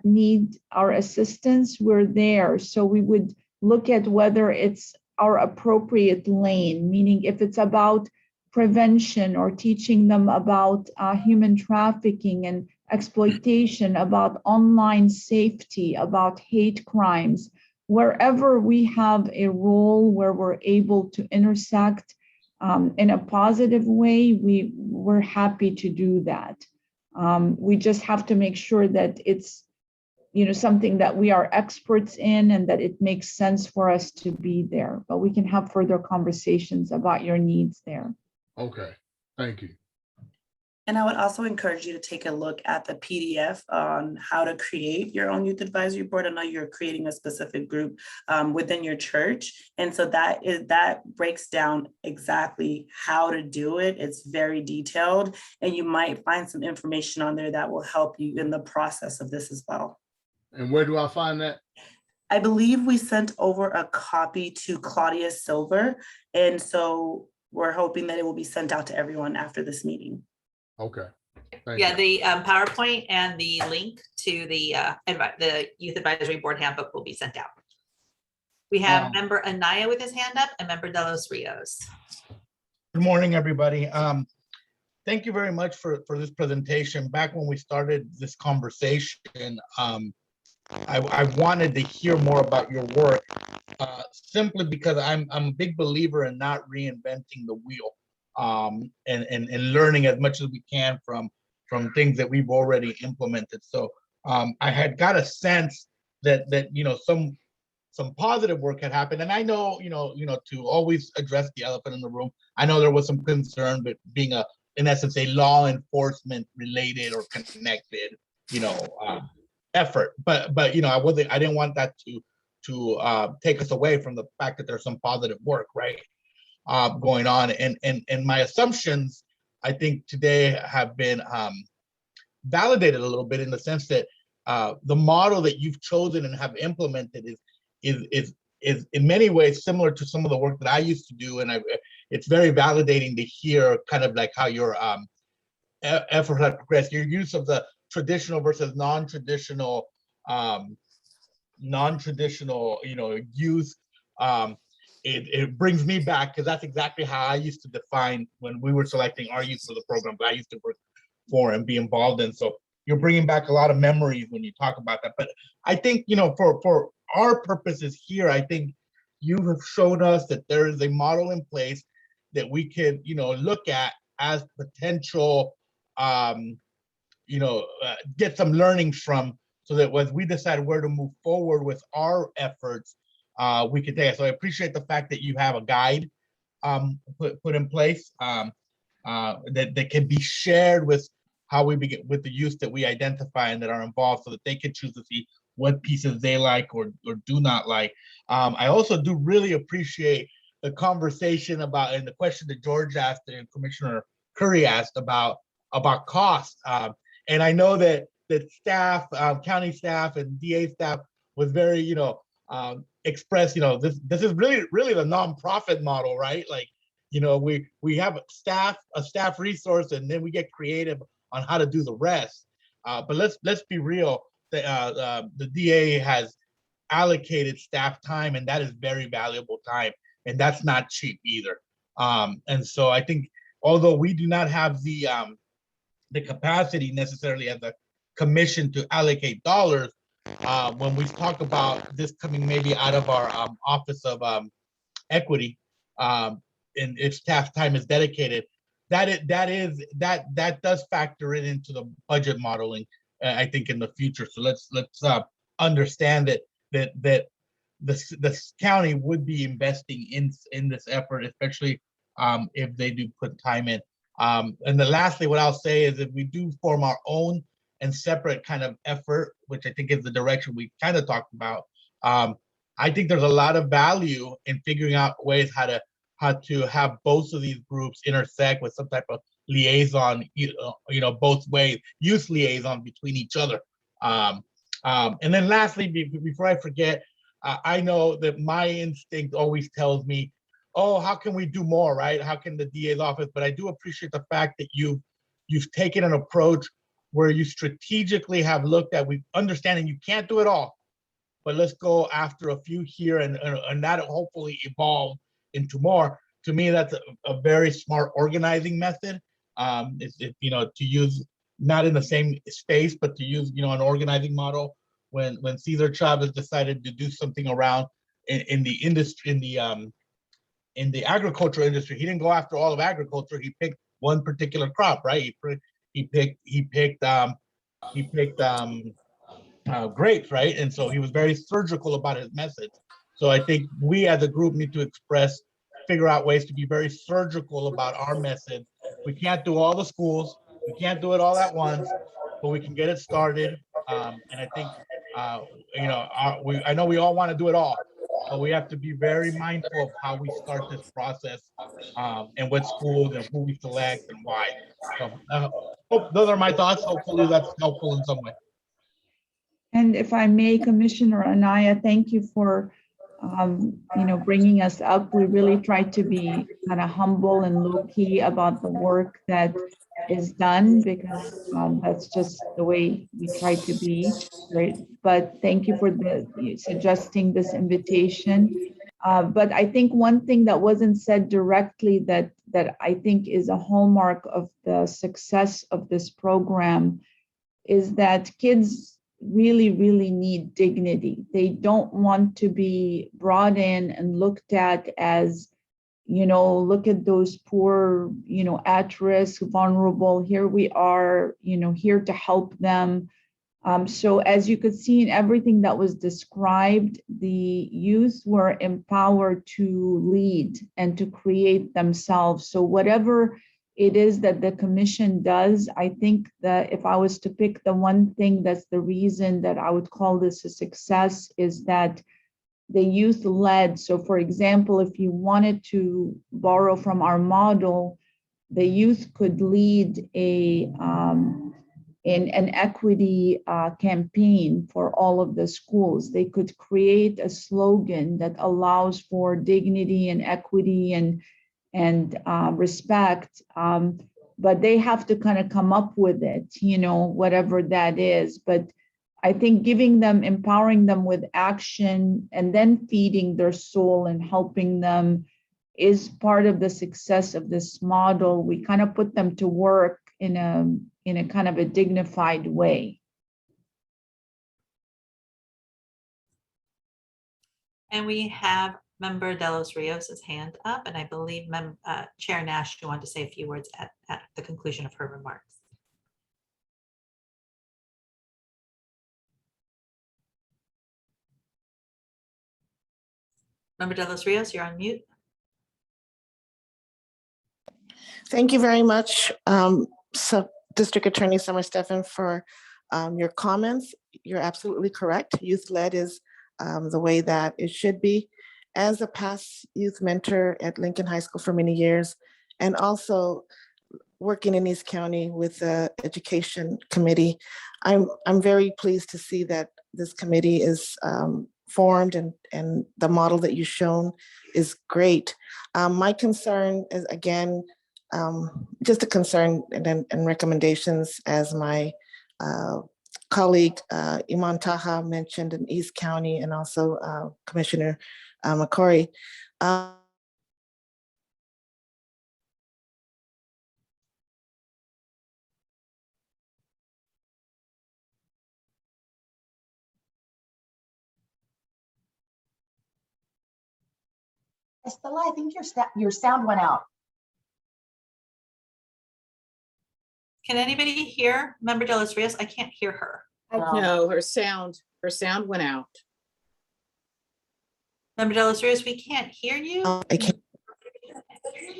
need our assistance, we're there. So we would look at whether it's our appropriate lane, meaning if it's about prevention or teaching them about human trafficking and exploitation, about online safety, about hate crimes, wherever we have a role where we're able to intersect in a positive way, we're happy to do that. We just have to make sure that it's something that we are experts in and that it makes sense for us to be there. But we can have further conversations about your needs there. Okay, thank you. And I would also encourage you to take a look at the PDF on how to create your own youth advisory board. I know you're creating a specific group within your church. And so that breaks down exactly how to do it. It's very detailed, and you might find some information on there that will help you in the process of this as well. And where do I find that? I believe we sent over a copy to Claudia Silver. And so we're hoping that it will be sent out to everyone after this meeting. Okay. Yeah, the PowerPoint and the link to the Youth Advisory Board Handbook will be sent out. We have member Anaya with his hand up and member De Los Rios. Good morning, everybody. Thank you very much for this presentation. Back when we started this conversation, I wanted to hear more about your work, simply because I'm a big believer in not reinventing the wheel. And learning as much as we can from things that we've already implemented. So I had got a sense that some positive work had happened, and I know to always address the elephant in the room. I know there was some concern, but being in essence a law enforcement related or connected effort. But I didn't want that to take us away from the fact that there's some positive work, right, going on. And my assumptions, I think today have been validated a little bit in the sense that the model that you've chosen and have implemented is in many ways similar to some of the work that I used to do, and it's very validating to hear kind of like how your effort has progressed. Your use of the traditional versus non-traditional, use. It brings me back because that's exactly how I used to define when we were selecting our youth for the program that I used to work for and be involved in. So you're bringing back a lot of memories when you talk about that. But I think, for our purposes here, I think you have shown us that there is a model in place that we could, look at as potential, get some learnings from, so that as we decide where to move forward with our efforts, we could take it. So I appreciate the fact that you have a guide put in place that can be shared with how we begin with the youth that we identify and that are involved, so that they can choose to see what pieces they like or do not like. I also do really appreciate the conversation about, and the question that George asked and Commissioner Curry asked about cost. And I know that staff, county staff and DA staff was very, expressed, this is really the nonprofit model, right? Like, we have a staff resource, and then we get creative on how to do the rest. But let's be real. The DA has allocated staff time, and that is very valuable time, and that's not cheap either. And so I think, although we do not have the capacity necessarily as a commission to allocate dollars, when we talk about this coming maybe out of our Office of Equity, and if staff time is dedicated, that does factor into the budget modeling, I think, in the future. So let's understand that the county would be investing in this effort, especially if they do put time in. And then lastly, what I'll say is that we do form our own and separate kind of effort, which I think is the direction we kind of talked about. I think there's a lot of value in figuring out ways how to have both of these groups intersect with some type of liaison, both ways, youth liaison between each other. And then lastly, before I forget, I know that my instinct always tells me, oh, how can we do more, right? How can the DA's office? But I do appreciate the fact that you've taken an approach where you strategically have looked at, we understanding you can't do it all, but let's go after a few here and that hopefully evolve into more. To me, that's a very smart organizing method. To use not in the same space, but to use an organizing model. When Cesar Chavez decided to do something around in the industry, in the agricultural industry, he didn't go after all of agriculture. He picked one particular crop, right? He picked grapes, right? And so he was very surgical about his message. So I think we as a group need to figure out ways to be very surgical about our message. We can't do all the schools, we can't do it all at once, but we can get it started. And I think, I know we all want to do it all, but we have to be very mindful of how we start this process, and what schools and who we select and why. So those are my thoughts. Hopefully that's helpful in some way. And if I may, Commissioner Anaya, thank you for bringing us up. We really try to be kind of humble and low-key about the work that is done, because that's just the way we try to be, right? But thank you for suggesting this invitation. But I think one thing that wasn't said directly that I think is a hallmark of the success of this program is that kids really, really need dignity. They don't want to be brought in and looked at as, look at those poor, at risk, vulnerable. Here we are, here to help them. So as you could see in everything that was described, the youth were empowered to lead and to create themselves. So whatever it is that the commission does. I think that if I was to pick the one thing that's the reason that I would call this a success is that the youth led. So for example, if you wanted to borrow from our model, the youth could lead in an equity campaign for all of the schools. They could create a slogan that allows for dignity and equity and respect, but they have to kind of come up with it, you know, whatever that is. But I think giving them, empowering them with action and then feeding their soul and helping them is part of the success of this model. We kind of put them to work in a kind of a dignified way. And we have Member De Los Rios' hand up, and I believe Chair Nash, you want to say a few words at the conclusion of her remarks. Member De Los Rios, you're on mute. Thank you very much, District Attorney Summer Stephan, for your comments. You're absolutely correct. Youth-led is the way that it should be. As a past youth mentor at Lincoln High School for many years, and also working in East County with the Education Committee, I'm very pleased to see that this committee is formed and the model that you've shown is great. My concern is, again, just a concern and recommendations, as my colleague Iman Taha mentioned in East County, and also Commissioner McCory. Estella, I think your sound went out. Can anybody hear Member De Los Rios? I can't hear her. No, her sound went out. Member De Los Rios, we can't hear you. I can't.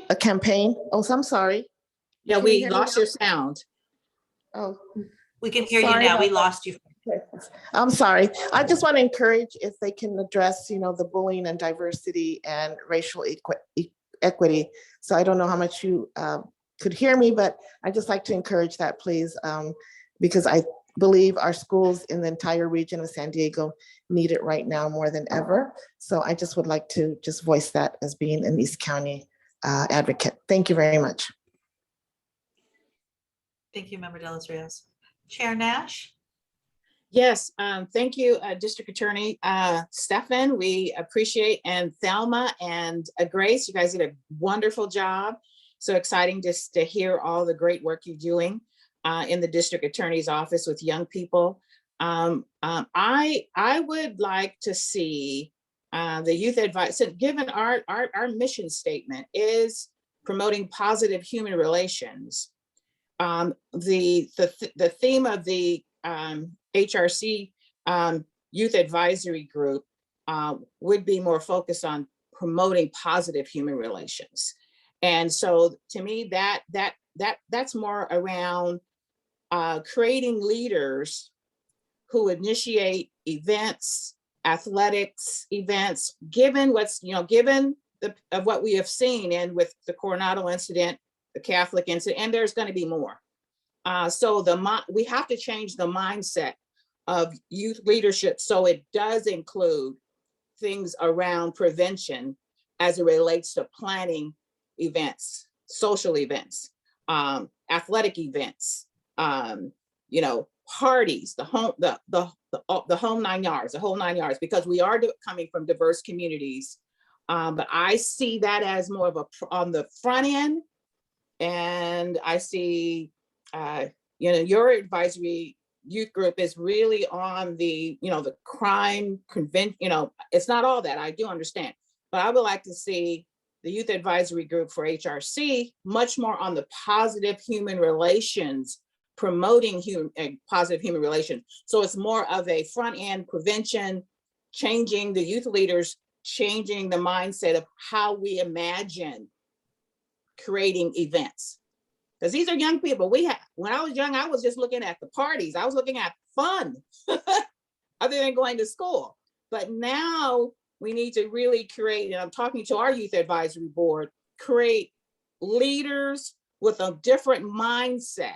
A campaign? Oh, so I'm sorry. Yeah, we lost your sound. Oh, we can hear you now. We lost you. I'm sorry. I just want to encourage if they can address, you know, the bullying and diversity and racial equity. So I don't know how much you could hear me, but I just like to encourage that, please, because I believe our schools in the entire region of San Diego need it right now more than ever. So I just would like to just voice that as being an East County advocate. Thank you very much. Thank you, Member De Los Rios. Chair Nash? Yes, thank you, District Attorney Stephan. We appreciate, and Thelma and Grace, you guys did a wonderful job. So exciting just to hear all the great work you're doing in the District Attorney's office with young people. I would like to see the youth advice, given our mission statement is promoting positive human relations. The theme of the HRC Youth Advisory Group would be more focused on promoting positive human relations. And so to me, that's more around creating leaders who initiate events, athletics events, given what's, given of what we have seen, and with the Coronado incident, the Catholic incident, and there's going to be more. So we have to change the mindset of youth leadership so it does include things around prevention as it relates to planning events, social events, athletic events, parties, the whole 9 yards, because we are coming from diverse communities. But I see that as more of on the front end, and I see your advisory youth group is really on the the crime convention. It's not all that, I do understand, but I would like to see the youth advisory group for HRC much more on the positive human relations, promoting positive human relations. So it's more of a front end prevention, changing the youth leaders, changing the mindset of how we imagine creating events. Because these are young people. When I was young, I was just looking at the parties. I was looking at fun other than going to school. But now we need to really create, and I'm talking to our youth advisory board, create leaders with a different mindset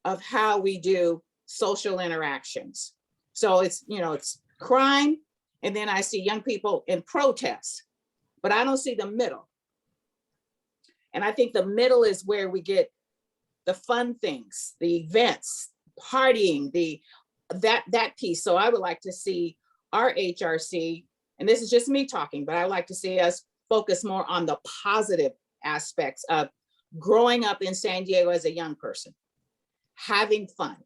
of how we do social interactions. So it's, it's crime. And then I see young people in protest, but I don't see the middle. And I think the middle is where we get the fun things, the events, partying, that piece. So I would like to see our HRC, and this is just me talking, but I would like to see us focus more on the positive aspects of growing up in San Diego as a young person, having fun.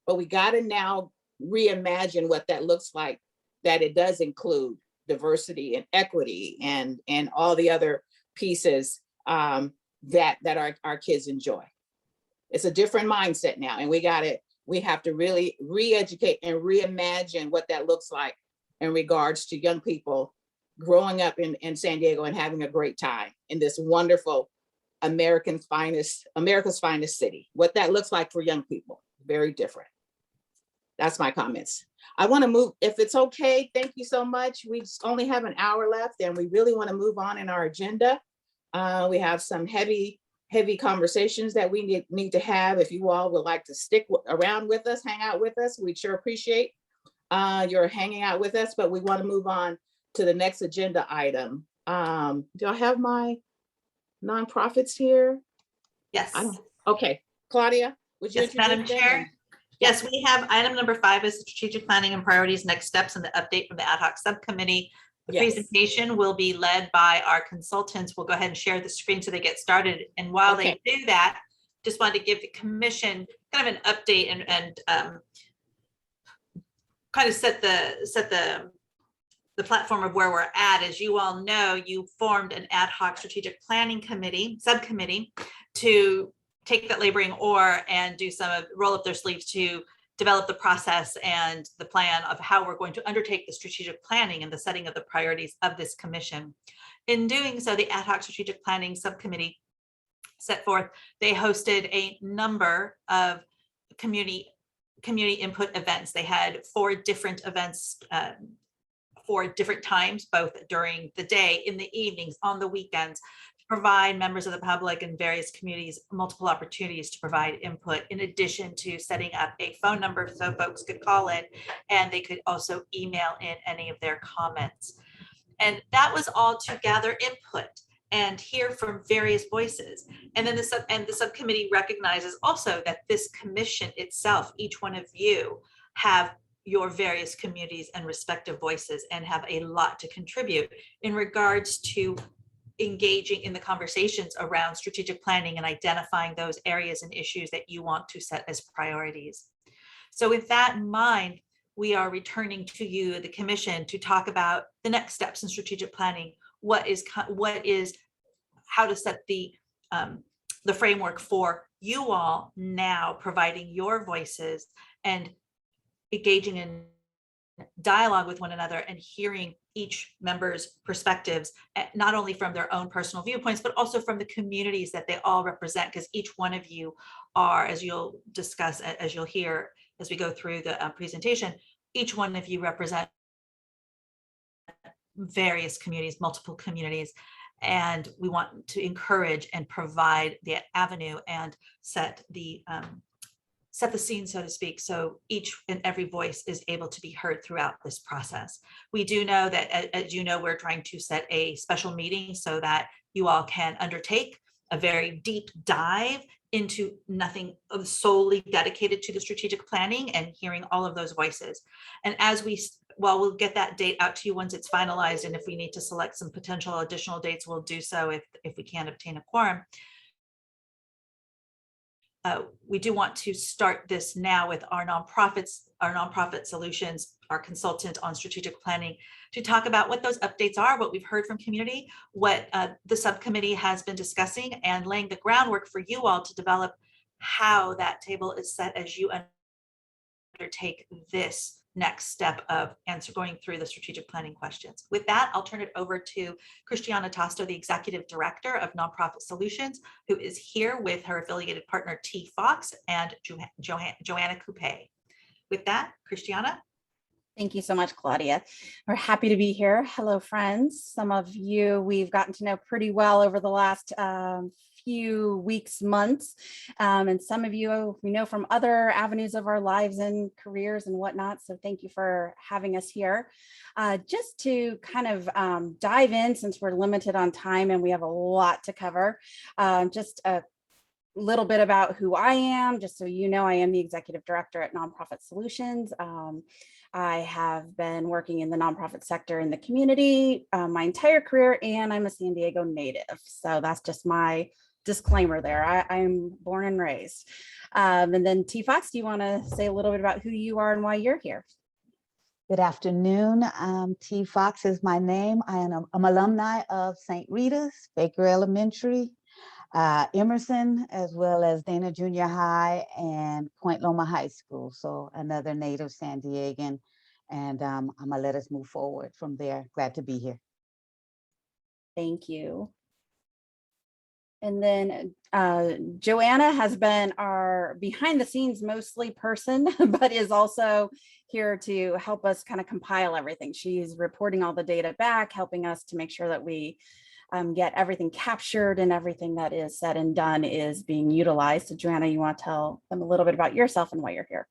But we got to now reimagine what that looks like, that it does include diversity and equity and all the other pieces that our kids enjoy. It's a different mindset now, and we have to really re-educate and reimagine what that looks like in regards to young people growing up in San Diego and having a great time in this wonderful America's finest city. What that looks like for young people, very different. That's my comments. I want to move, if it's okay, thank you so much. We just only have an hour left and we really want to move on in our agenda. We have some heavy conversations that we need to have. If you all would like to stick around with us, hang out with us, we'd sure appreciate your hanging out with us, but we want to move on to the next agenda item. Do I have my nonprofits here? Yes. Okay, Claudia, would you Yes, Madam Chair. Yes, we have item number 5 is strategic planning and priorities, next steps, and the update from the ad hoc subcommittee. The presentation will be led by our consultants. We'll go ahead and share the screen so they get started. And while they do that, just wanted to give the commission kind of an update and kind of set the platform of where we're at. As you all know, you formed an ad hoc strategic planning subcommittee to take that laboring oar and roll up their sleeves to develop the process and the plan of how we're going to undertake the strategic planning and the setting of the priorities of this commission. In doing so, the ad hoc strategic planning subcommittee set forth, they hosted a number of community input events. They had 4 different events, 4 different times, both during the day, in the evenings, on the weekends, provide members of the public and various communities multiple opportunities to provide input, in addition to setting up a phone number so folks could call in and they could also email in any of their comments. And that was all to gather input and hear from various voices. And then the subcommittee recognizes also that this commission itself, each one of you have your various communities and respective voices and have a lot to contribute in regards to engaging in the conversations around strategic planning and identifying those areas and issues that you want to set as priorities. So with that in mind, we are returning to you, the commission, to talk about the next steps in strategic planning. What is how to set the framework for you all now providing your voices and engaging in dialogue with one another and hearing each member's perspectives, not only from their own personal viewpoints, but also from the communities that they all represent, because each one of you are, as you'll discuss, as you'll hear as we go through the presentation, each one of you represent various communities, multiple communities, and we want to encourage and provide the avenue and set the scene, so to speak, so each and every voice is able to be heard throughout this process. We do know that, as you know, we're trying to set a special meeting so that you all can undertake a very deep dive into nothing solely dedicated to the strategic planning and hearing all of those voices. And we'll get that date out to you once it's finalized, and if we need to select some potential additional dates, we'll do so if we can't obtain a quorum. We do want to start this now with our nonprofit solutions, our consultant on strategic planning, to talk about what those updates are, what we've heard from community, what the subcommittee has been discussing, and laying the groundwork for you all to develop how that table is set as you undertake this next step of going through the strategic planning questions. With that, I'll turn it over to Christiana Tasto, the Executive Director of Nonprofit Solutions, who is here with her affiliated partner T Fox and Joanna Coupe. With that, Christiana. Thank you so much, Claudia. We're happy to be here. Hello, friends. Some of you we've gotten to know pretty well over the last few weeks, months, and some of you we know from other avenues of our lives and careers and whatnot. So thank you for having us here. Just to kind of dive in, since we're limited on time and we have a lot to cover, just a little bit about who I am, just so you know. I am the Executive Director at Nonprofit Solutions. I have been working in the nonprofit sector in the community my entire career, and I'm a San Diego native. So that's just my disclaimer there. I'm born and raised. And then T Fox, do you want to say a little bit about who you are and why you're here? Good afternoon. T Fox is my name. I'm an alumni of St. Rita's, Baker Elementary, Emerson, as well as Dana Junior High and Point Loma High School. So another native San Diegan, and I'm gonna let us move forward from there. Glad to be here. Thank you. And then Joanna has been our behind the scenes mostly person, but is also here to help us kind of compile everything. She's reporting all the data back, helping us to make sure that we get everything captured and everything that is said and done is being utilized. So Joanna, you want to tell them a little bit about yourself and why you're here?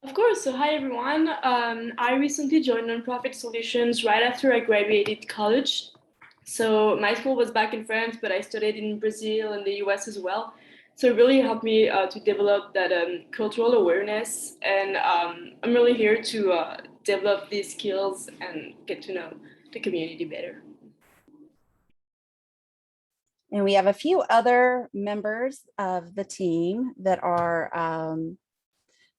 Of course. So hi, everyone. I recently joined Nonprofit Solutions right after I graduated college. So my school was back in France, but I studied in Brazil and the US as well. So it really helped me to develop that cultural awareness. And I'm really here to develop these skills and get to know the community better. And we have a few other members of the team that are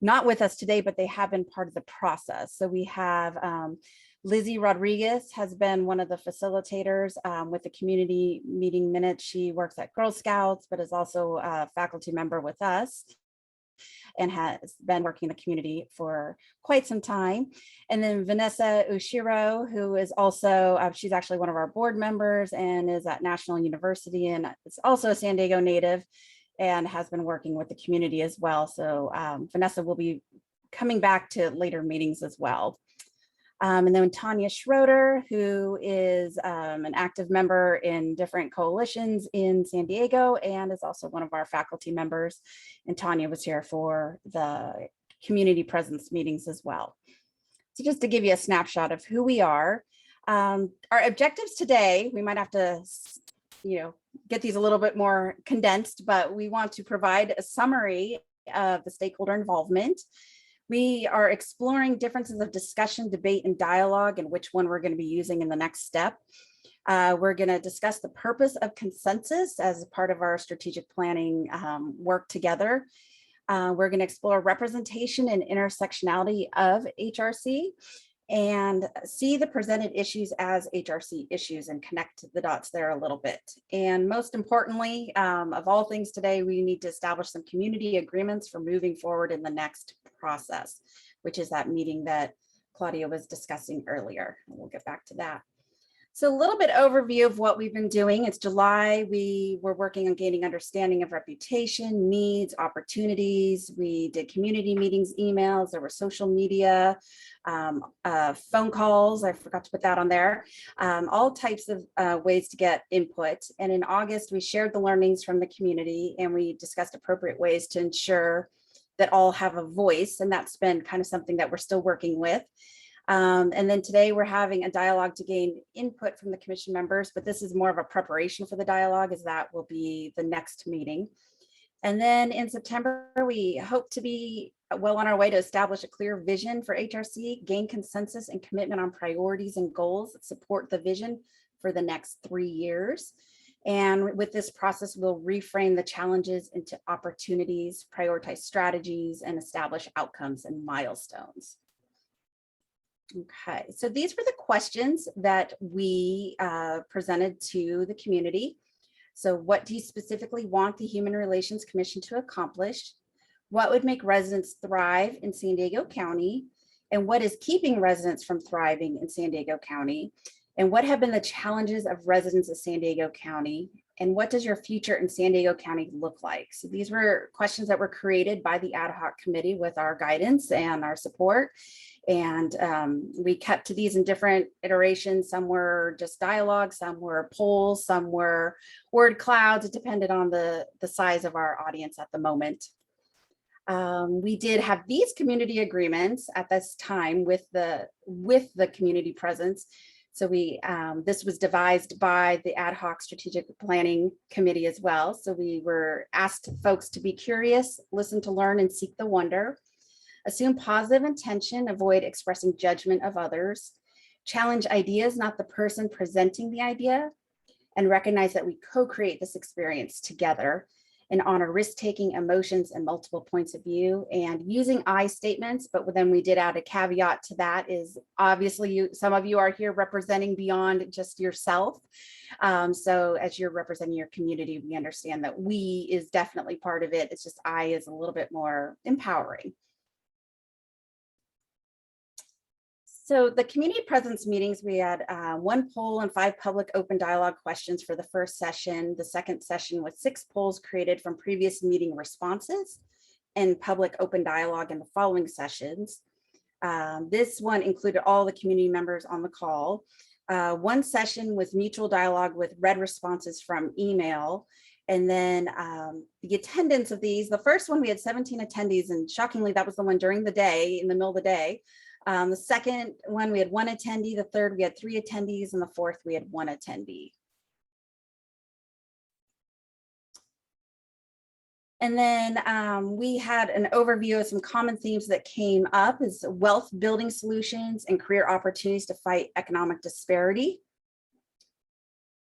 not with us today, but they have been part of the process. So we have Lizzie Rodriguez has been one of the facilitators with the community meeting minutes. She works at Girl Scouts, but is also a faculty member with us and has been working in the community for quite some time. And then Vanessa Ushiro, who is also, she's actually one of our board members and is at National University and is also a San Diego native and has been working with the community as well. So Vanessa will be coming back to later meetings as well. And then Tanya Schroeder, who is an active member in different coalitions in San Diego and is also one of our faculty members. And Tanya was here for the community presence meetings as well. So just to give you a snapshot of who we are, our objectives today, we might have to, get these a little bit more condensed, but we want to provide a summary of the stakeholder involvement. We are exploring differences of discussion, debate, and dialogue, and which one we're going to be using in the next step. We're going to discuss the purpose of consensus as a part of our strategic planning work together. We're going to explore representation and intersectionality of HRC and see the presented issues as HRC issues and connect the dots there a little bit. And most importantly, of all things today, we need to establish some community agreements for moving forward in the next process, which is that meeting that Claudia was discussing earlier. We'll get back to that. So a little bit overview of what we've been doing. It's July. We were working on gaining understanding of reputation, needs, opportunities. We did community meetings, emails. There were social media, phone calls. I forgot to put that on there. All types of ways to get input. And in August, we shared the learnings from the community and we discussed appropriate ways to ensure that all have a voice. And that's been kind of something that we're still working with. And then today we're having a dialogue to gain input from the commission members, but this is more of a preparation for the dialogue as that will be the next meeting. And then in September, we hope to be well on our way to establish a clear vision for HRC, gain consensus and commitment on priorities and goals that support the vision for the next 3 years. And with this process, we'll reframe the challenges into opportunities, prioritize strategies, and establish outcomes and milestones. Okay, so these were the questions that we presented to the community. So what do you specifically want the Human Relations Commission to accomplish? What would make residents thrive in San Diego County? And what is keeping residents from thriving in San Diego County? And what have been the challenges of residents of San Diego County? And what does your future in San Diego County look like? So these were questions that were created by the ad hoc committee with our guidance and our support. And we kept to these in different iterations. Some were just dialogue, some were polls, some were word clouds. It depended on the size of our audience at the moment. We did have these community agreements at this time with the community presence. So this was devised by the ad hoc strategic planning committee as well. So we were asked folks to be curious, listen to learn, and seek the wonder. Assume positive intention, avoid expressing judgment of others. Challenge ideas, not the person presenting the idea. And recognize that we co-create this experience together and honor risk-taking, emotions, and multiple points of view, and using I statements. But then we did add a caveat to that is obviously some of you are here representing beyond just yourself. So as you're representing your community, we understand that we is definitely part of it. It's just I is a little bit more empowering. So the community presence meetings, we had 1 poll and 5 public open dialogue questions for the first session. The second session was 6 polls created from previous meeting responses and public open dialogue in the following sessions. This one included all the community members on the call. 1 session was mutual dialogue with read responses from email. And then the attendance of these, the first one we had 17 attendees, and shockingly that was the one during the day, in the middle of the day. The second one, we had 1 attendee. The third, we had 3 attendees. And the fourth, we had 1 attendee. And then we had an overview of some common themes that came up is wealth building solutions and career opportunities to fight economic disparity.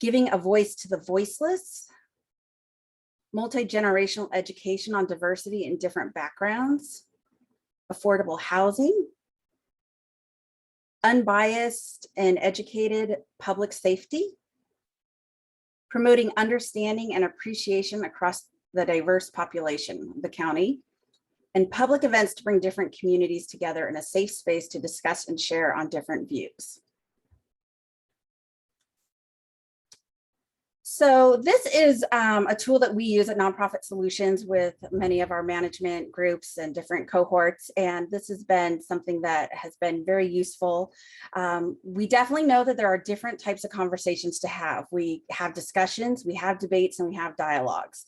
Giving a voice to the voiceless. Multi-generational education on diversity in different backgrounds. Affordable housing. Unbiased and educated public safety, promoting understanding and appreciation across the diverse population of the county, and public events to bring different communities together in a safe space to discuss and share on different views. So this is a tool that we use at Nonprofit Solutions with many of our management groups and different cohorts. And this has been something that has been very useful. We definitely know that there are different types of conversations to have. We have discussions, we have debates, and we have dialogues.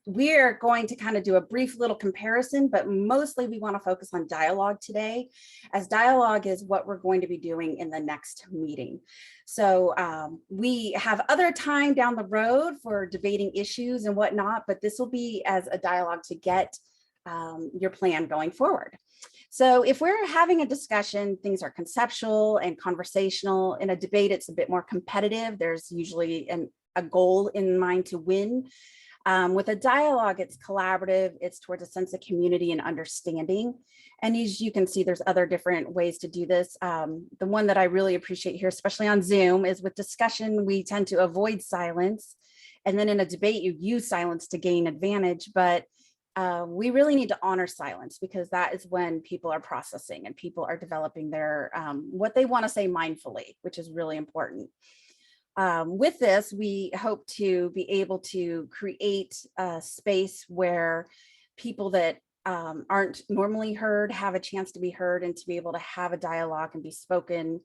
We're going to kind of do a brief little comparison, but mostly we want to focus on dialogue today, as dialogue is what we're going to be doing in the next meeting. So we have other time down the road for debating issues and whatnot, but this will be as a dialogue to get your plan going forward. So if we're having a discussion, things are conceptual and conversational. In a debate, it's a bit more competitive. There's usually a goal in mind to win. With a dialogue, it's collaborative, it's towards a sense of community and understanding. And as you can see, there's other different ways to do this. The one that I really appreciate here, especially on Zoom, is with discussion, we tend to avoid silence. And then in a debate, you use silence to gain advantage, but we really need to honor silence because that is when people are processing and people are developing their, what they want to say mindfully, which is really important. With this, we hope to be able to create a space where people that aren't normally heard have a chance to be heard and to be able to have a dialogue and be spoken,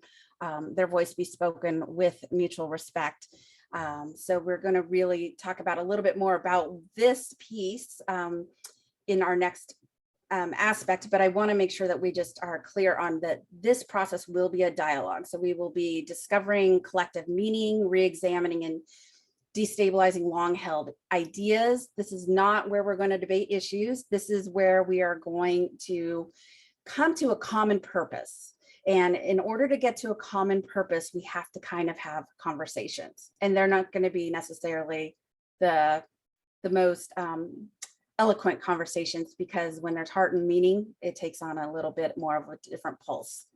their voice be spoken with mutual respect. So we're going to really talk about a little bit more about this piece in our next aspect, but I want to make sure that we just are clear on that this process will be a dialogue. So we will be discovering collective meaning, re-examining and destabilizing long-held ideas. This is not where we're going to debate issues. This is where we are going to come to a common purpose. And in order to get to a common purpose, we have to kind of have conversations. And they're not going to be necessarily the most eloquent conversations, because when there's heart and meaning, it takes on a little bit more of a different pulse.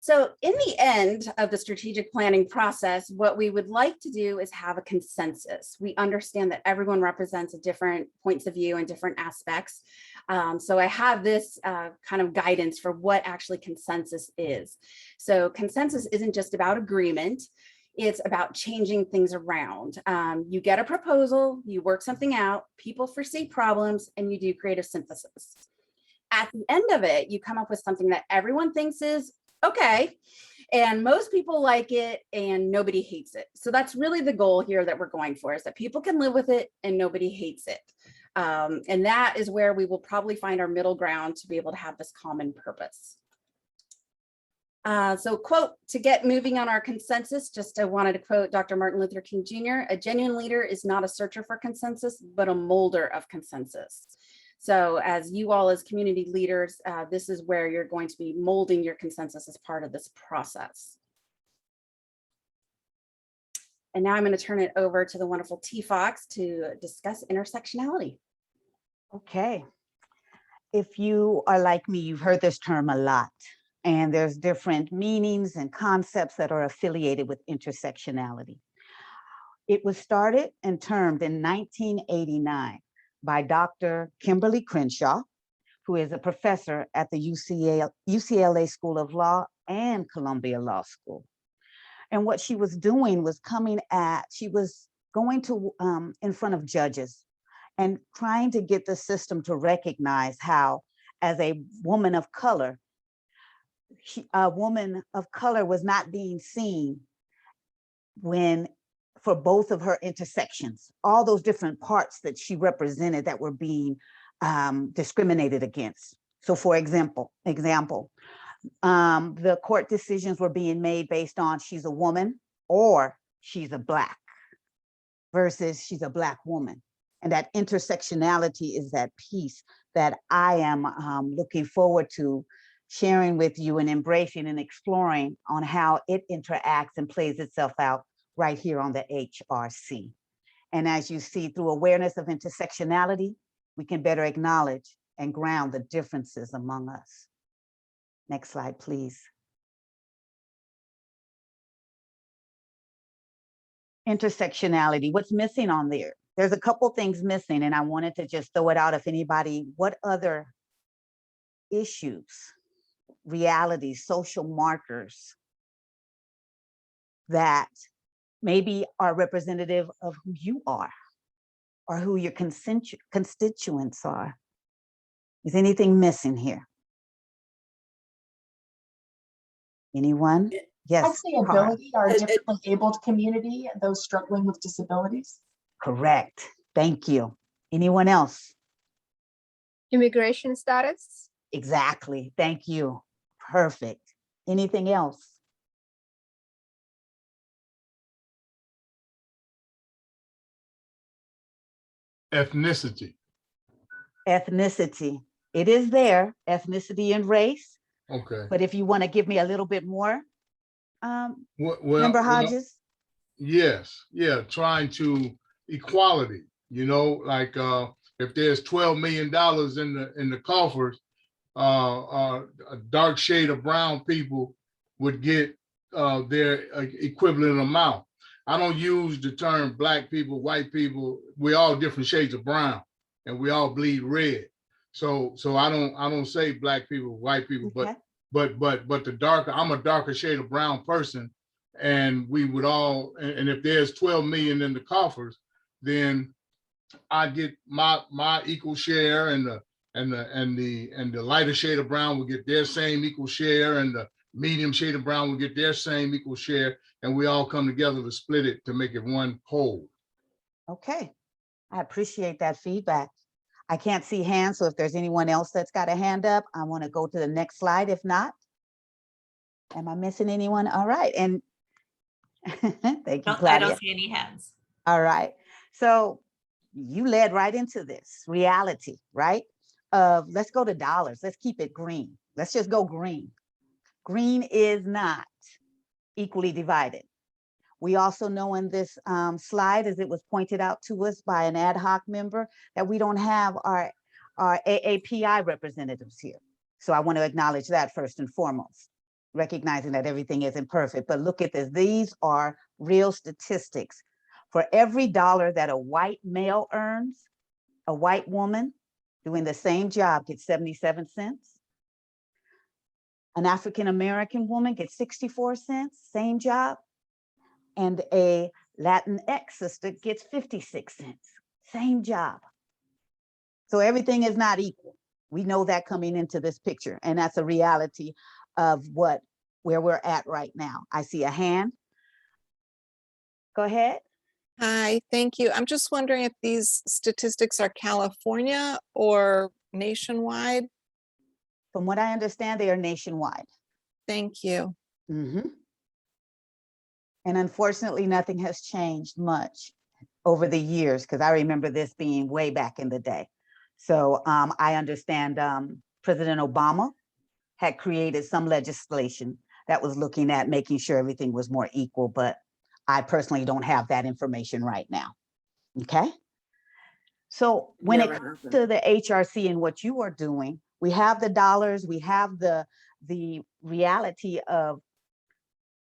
So in the end of the strategic planning process, what we would like to do is have a consensus. We understand that everyone represents a different points of view and different aspects. So I have this kind of guidance for what actually consensus is. So consensus isn't just about agreement. It's about changing things around. You get a proposal, you work something out, people foresee problems, and you do creative synthesis. At the end of it, you come up with something that everyone thinks is okay, and most people like it and nobody hates it. So that's really the goal here that we're going for, is that people can live with it and nobody hates it. And that is where we will probably find our middle ground to be able to have this common purpose. So quote, to get moving on our consensus, just I wanted to quote Dr. Martin Luther King Jr., "A genuine leader is not a searcher for consensus, but a molder of consensus." So as you all as community leaders, this is where you're going to be molding your consensus as part of this process. And now I'm going to turn it over to the wonderful T. Fox to discuss intersectionality. Okay. If you are like me, you've heard this term a lot, and there's different meanings and concepts that are affiliated with intersectionality. It was started and termed in 1989 by Dr. Kimberly Crenshaw, who is a professor at the UCLA School of Law and Columbia Law School. And what she was doing was she was going to in front of judges and trying to get the system to recognize how, as a woman of color, a woman of color was not being seen for both of her intersections, all those different parts that she represented that were being discriminated against. So for example, the court decisions were being made based on she's a woman or she's a Black versus she's a Black woman. And that intersectionality is that piece that I am looking forward to sharing with you and embracing and exploring on how it interacts and plays itself out right here on the HRC. And as you see, through awareness of intersectionality, we can better acknowledge and ground the differences among us. Next slide, please. Intersectionality, what's missing on there? There's a couple things missing, and I wanted to just throw it out if anybody, what other issues, realities, social markers that maybe are representative of who you are or who your constituents are? Is anything missing here? Anyone? Yes. I'd say ability, our differently abled community, those struggling with disabilities. Correct. Thank you. Anyone else? Immigration status. Exactly. Thank you. Perfect. Anything else? Ethnicity. Ethnicity. It is there, ethnicity and race. Okay. But if you want to give me a little bit more, Member Hodges? Yes, yeah, trying to equality, you know, like if there's $12 million in the coffers, a dark shade of brown people would get their equivalent amount. I don't use the term Black people, white people. We're all different shades of brown, and we all bleed red. So I don't say Black people, white people, okay. but the darker, I'm a darker shade of brown person, and we would all, and if there's 12 million in the coffers, then I get my equal share, and the lighter shade of brown will get their same equal share, and the medium shade of brown will get their same equal share, and we all come together to split it to make it one whole. Okay, I appreciate that feedback. I can't see hands, so if there's anyone else that's got a hand up, I want to go to the next slide. If not, am I missing anyone? All right, and thank you, Claudia. I don't see any hands. All right, so you led right into this reality, right? Let's go to dollars. Let's keep it green. Let's just go green. Green is not equally divided. We also know in this slide, as it was pointed out to us by an ad hoc member, that we don't have our AAPI representatives here. So I want to acknowledge that first and foremost. recognizing that everything isn't perfect, but look at this. These are real statistics. For every dollar that a white male earns, a white woman doing the same job gets 77 cents. An African-American woman gets 64 cents, same job. And a Latinx sister gets 56 cents, same job. So everything is not equal. We know that coming into this picture, and that's a reality of where we're at right now. I see a hand. Go ahead. Hi, thank you. I'm just wondering if these statistics are California or nationwide? From what I understand, they are nationwide. Thank you. Mm-hmm. And unfortunately, nothing has changed much over the years, because I remember this being way back in the day. So I understand President Obama had created some legislation that was looking at making sure everything was more equal, but I personally don't have that information right now. Okay. So when it comes to the HRC and what you are doing, we have the dollars, we have the reality of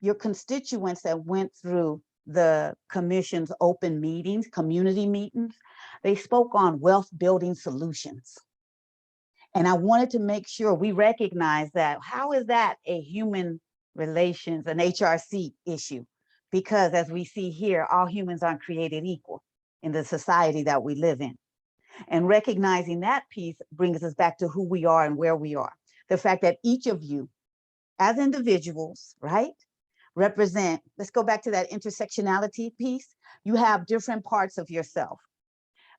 your constituents that went through the commission's open meetings, community meetings. They spoke on wealth building solutions. And I wanted to make sure we recognize that. How is that a human relations, an HRC issue? Because as we see here, all humans aren't created equal in the society that we live in. And recognizing that piece brings us back to who we are and where we are. The fact that each of you as individuals, right, represent, let's go back to that intersectionality piece. You have different parts of yourself.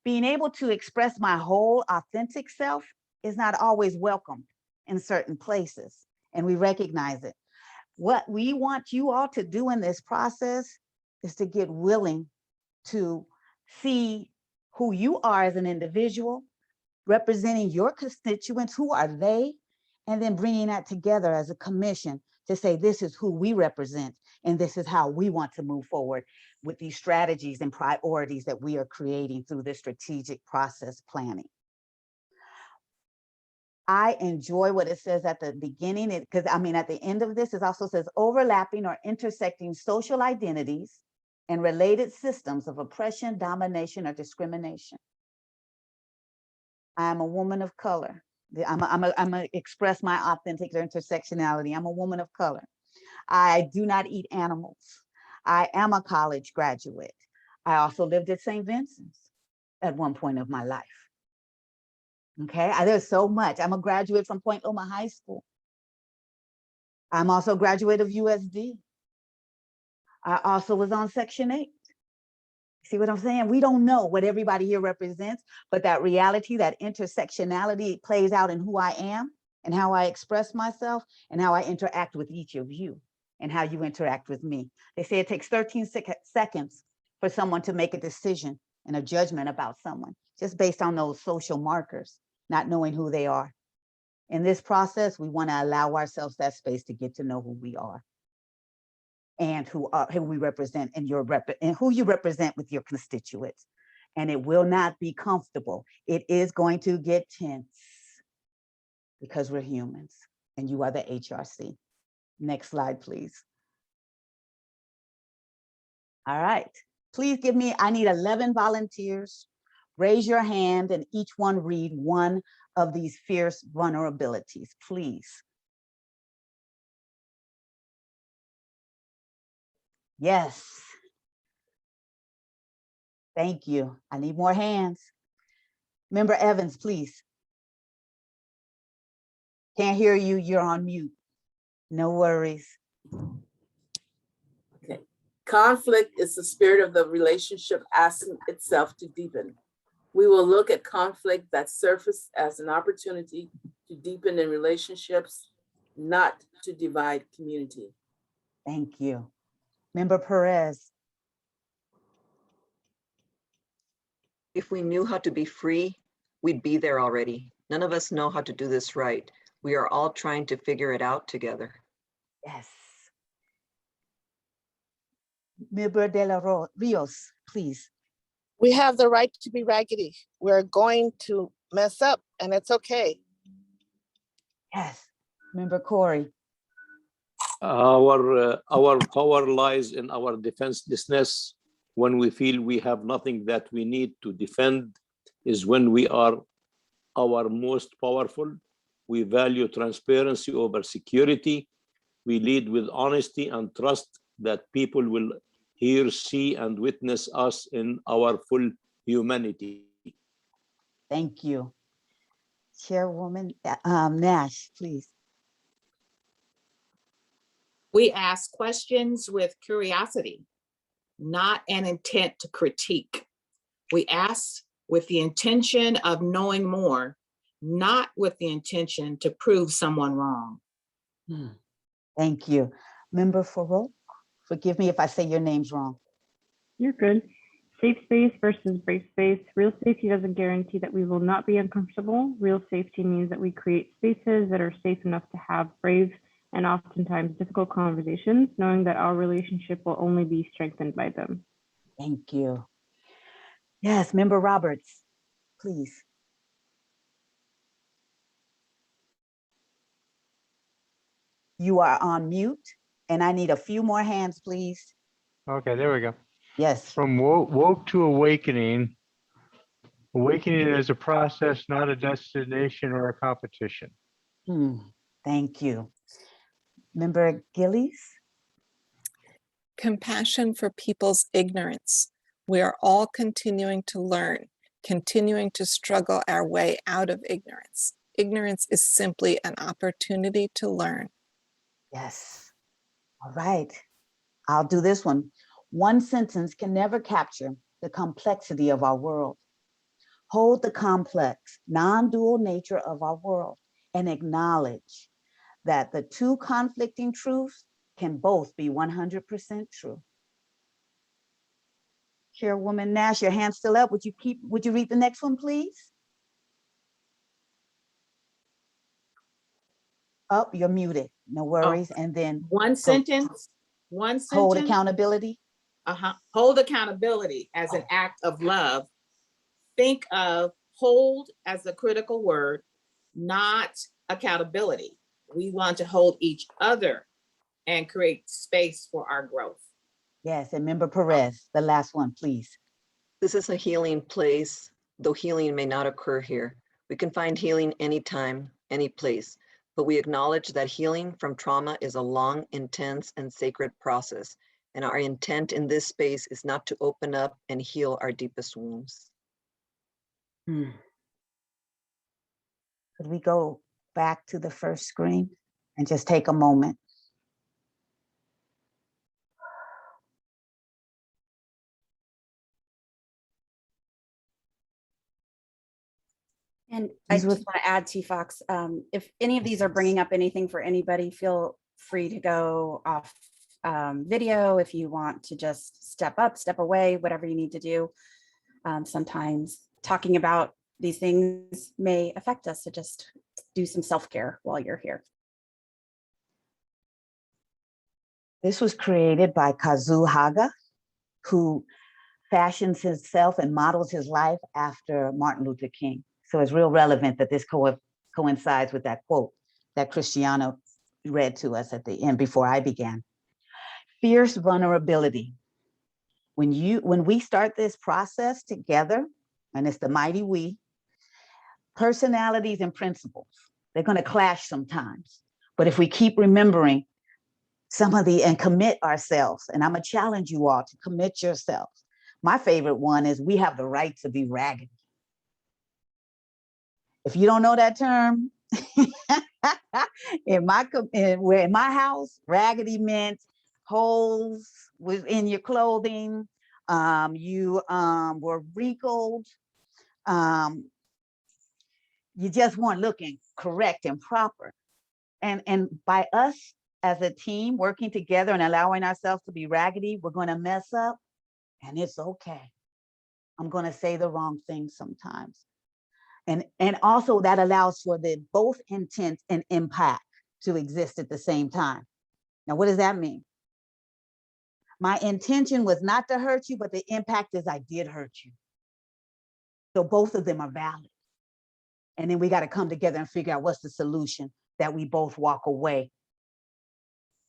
Being able to express my whole authentic self is not always welcome in certain places, and we recognize it. What we want you all to do in this process is to get willing to see who you are as an individual, representing your constituents, who are they, and then bringing that together as a commission to say, this is who we represent, and this is how we want to move forward with these strategies and priorities that we are creating through this strategic process planning. I enjoy what it says at the beginning, because I mean, at the end of this, it also says overlapping or intersecting social identities and related systems of oppression, domination, or discrimination. I'm a woman of color. I'm gonna express my authentic intersectionality. I'm a woman of color. I do not eat animals. I am a college graduate. I also lived at St. Vincent's at one point of my life. Okay, there's so much. I'm a graduate from Point Loma High School. I'm also a graduate of USD. I also was on Section 8. See what I'm saying? We don't know what everybody here represents, but that reality, that intersectionality plays out in who I am and how I express myself and how I interact with each of you and how you interact with me. They say it takes 13 seconds for someone to make a decision and a judgment about someone, just based on those social markers, not knowing who they are. In this process, we want to allow ourselves that space to get to know who we are and who we represent and who you represent with your constituents. And it will not be comfortable. It is going to get tense because we're humans and you are the HRC. Next slide, please. All right, please give me, I need 11 volunteers. Raise your hand and each one read one of these fierce vulnerabilities, please. Yes. Thank you. I need more hands. Member Evans, please. Can't hear you, you're on mute. No worries. Okay. Conflict is the spirit of the relationship asking itself to deepen. We will look at conflict that surfaced as an opportunity to deepen in relationships, not to divide community. Thank you. Member Perez. If we knew how to be free, we'd be there already. None of us know how to do this right. We are all trying to figure it out together. Yes. Member De La Rios, please. We have the right to be raggedy. We're going to mess up and it's okay. Yes. Member Corey. Our power lies in our defenselessness. When we feel we have nothing that we need to defend is when we are our most powerful. We value transparency over security. We lead with honesty and trust that people will hear, see, and witness us in our full humanity. Thank you. Chairwoman Nash, please. We ask questions with curiosity, not an intent to critique. We ask with the intention of knowing more, not with the intention to prove someone wrong. Thank you. Member Farouk, forgive me if I say your name's wrong. You're good. Safe space versus brave space. Real safety doesn't guarantee that we will not be uncomfortable. Real safety means that we create spaces that are safe enough to have brave and oftentimes difficult conversations, knowing that our relationship will only be strengthened by them. Thank you. Yes, Member Roberts, please. You are on mute, and I need a few more hands, please. Okay, there we go. Yes. From woke to awakening. Awakening is a process, not a destination or a competition. Thank you. Member Gillies? Compassion for people's ignorance. We are all continuing to learn, continuing to struggle our way out of ignorance. Ignorance is simply an opportunity to learn. Yes. All right. I'll do this one. One sentence can never capture the complexity of our world. Hold the complex, non-dual nature of our world and acknowledge that the two conflicting truths can both be 100% true. Chairwoman Nash, your hand's still up. Would you read the next one, please? Oh, you're muted. No worries. And then one sentence. Hold accountability. Hold accountability as an act of love. Think of hold as the critical word, not accountability. We want to hold each other and create space for our growth. Yes, and Member Perez, the last one, please. This is a healing place, though healing may not occur here. We can find healing anytime, any place, but we acknowledge that healing from trauma is a long, intense, and sacred process. And our intent in this space is not to open up and heal our deepest wounds. Could we go back to the first screen and just take a moment? And I just want to add, T. Fox, if any of these are bringing up anything for anybody, feel free to go off video if you want to just step up, step away, whatever you need to do. Sometimes talking about these things may affect us, so just do some self-care while you're here. This was created by Kazu Haga, who fashions himself and models his life after Martin Luther King. So it's real relevant that this coincides with that quote that Cristiano read to us at the end before I began. Fierce vulnerability. When we start this process together, and it's the mighty we, personalities and principles, they're going to clash sometimes. But if we keep remembering and commit ourselves, and I'm going to challenge you all to commit yourselves. My favorite one is we have the right to be raggedy. If you don't know that term, in my house, raggedy meant holes within your clothing. You were wrinkled. You just weren't looking correct and proper. And by us as a team working together and allowing ourselves to be raggedy, we're going to mess up, and it's okay. I'm going to say the wrong thing sometimes. And also that allows for the both intent and impact to exist at the same time. Now, what does that mean? My intention was not to hurt you, but the impact is I did hurt you. So both of them are valid. And then we got to come together and figure out what's the solution that we both walk away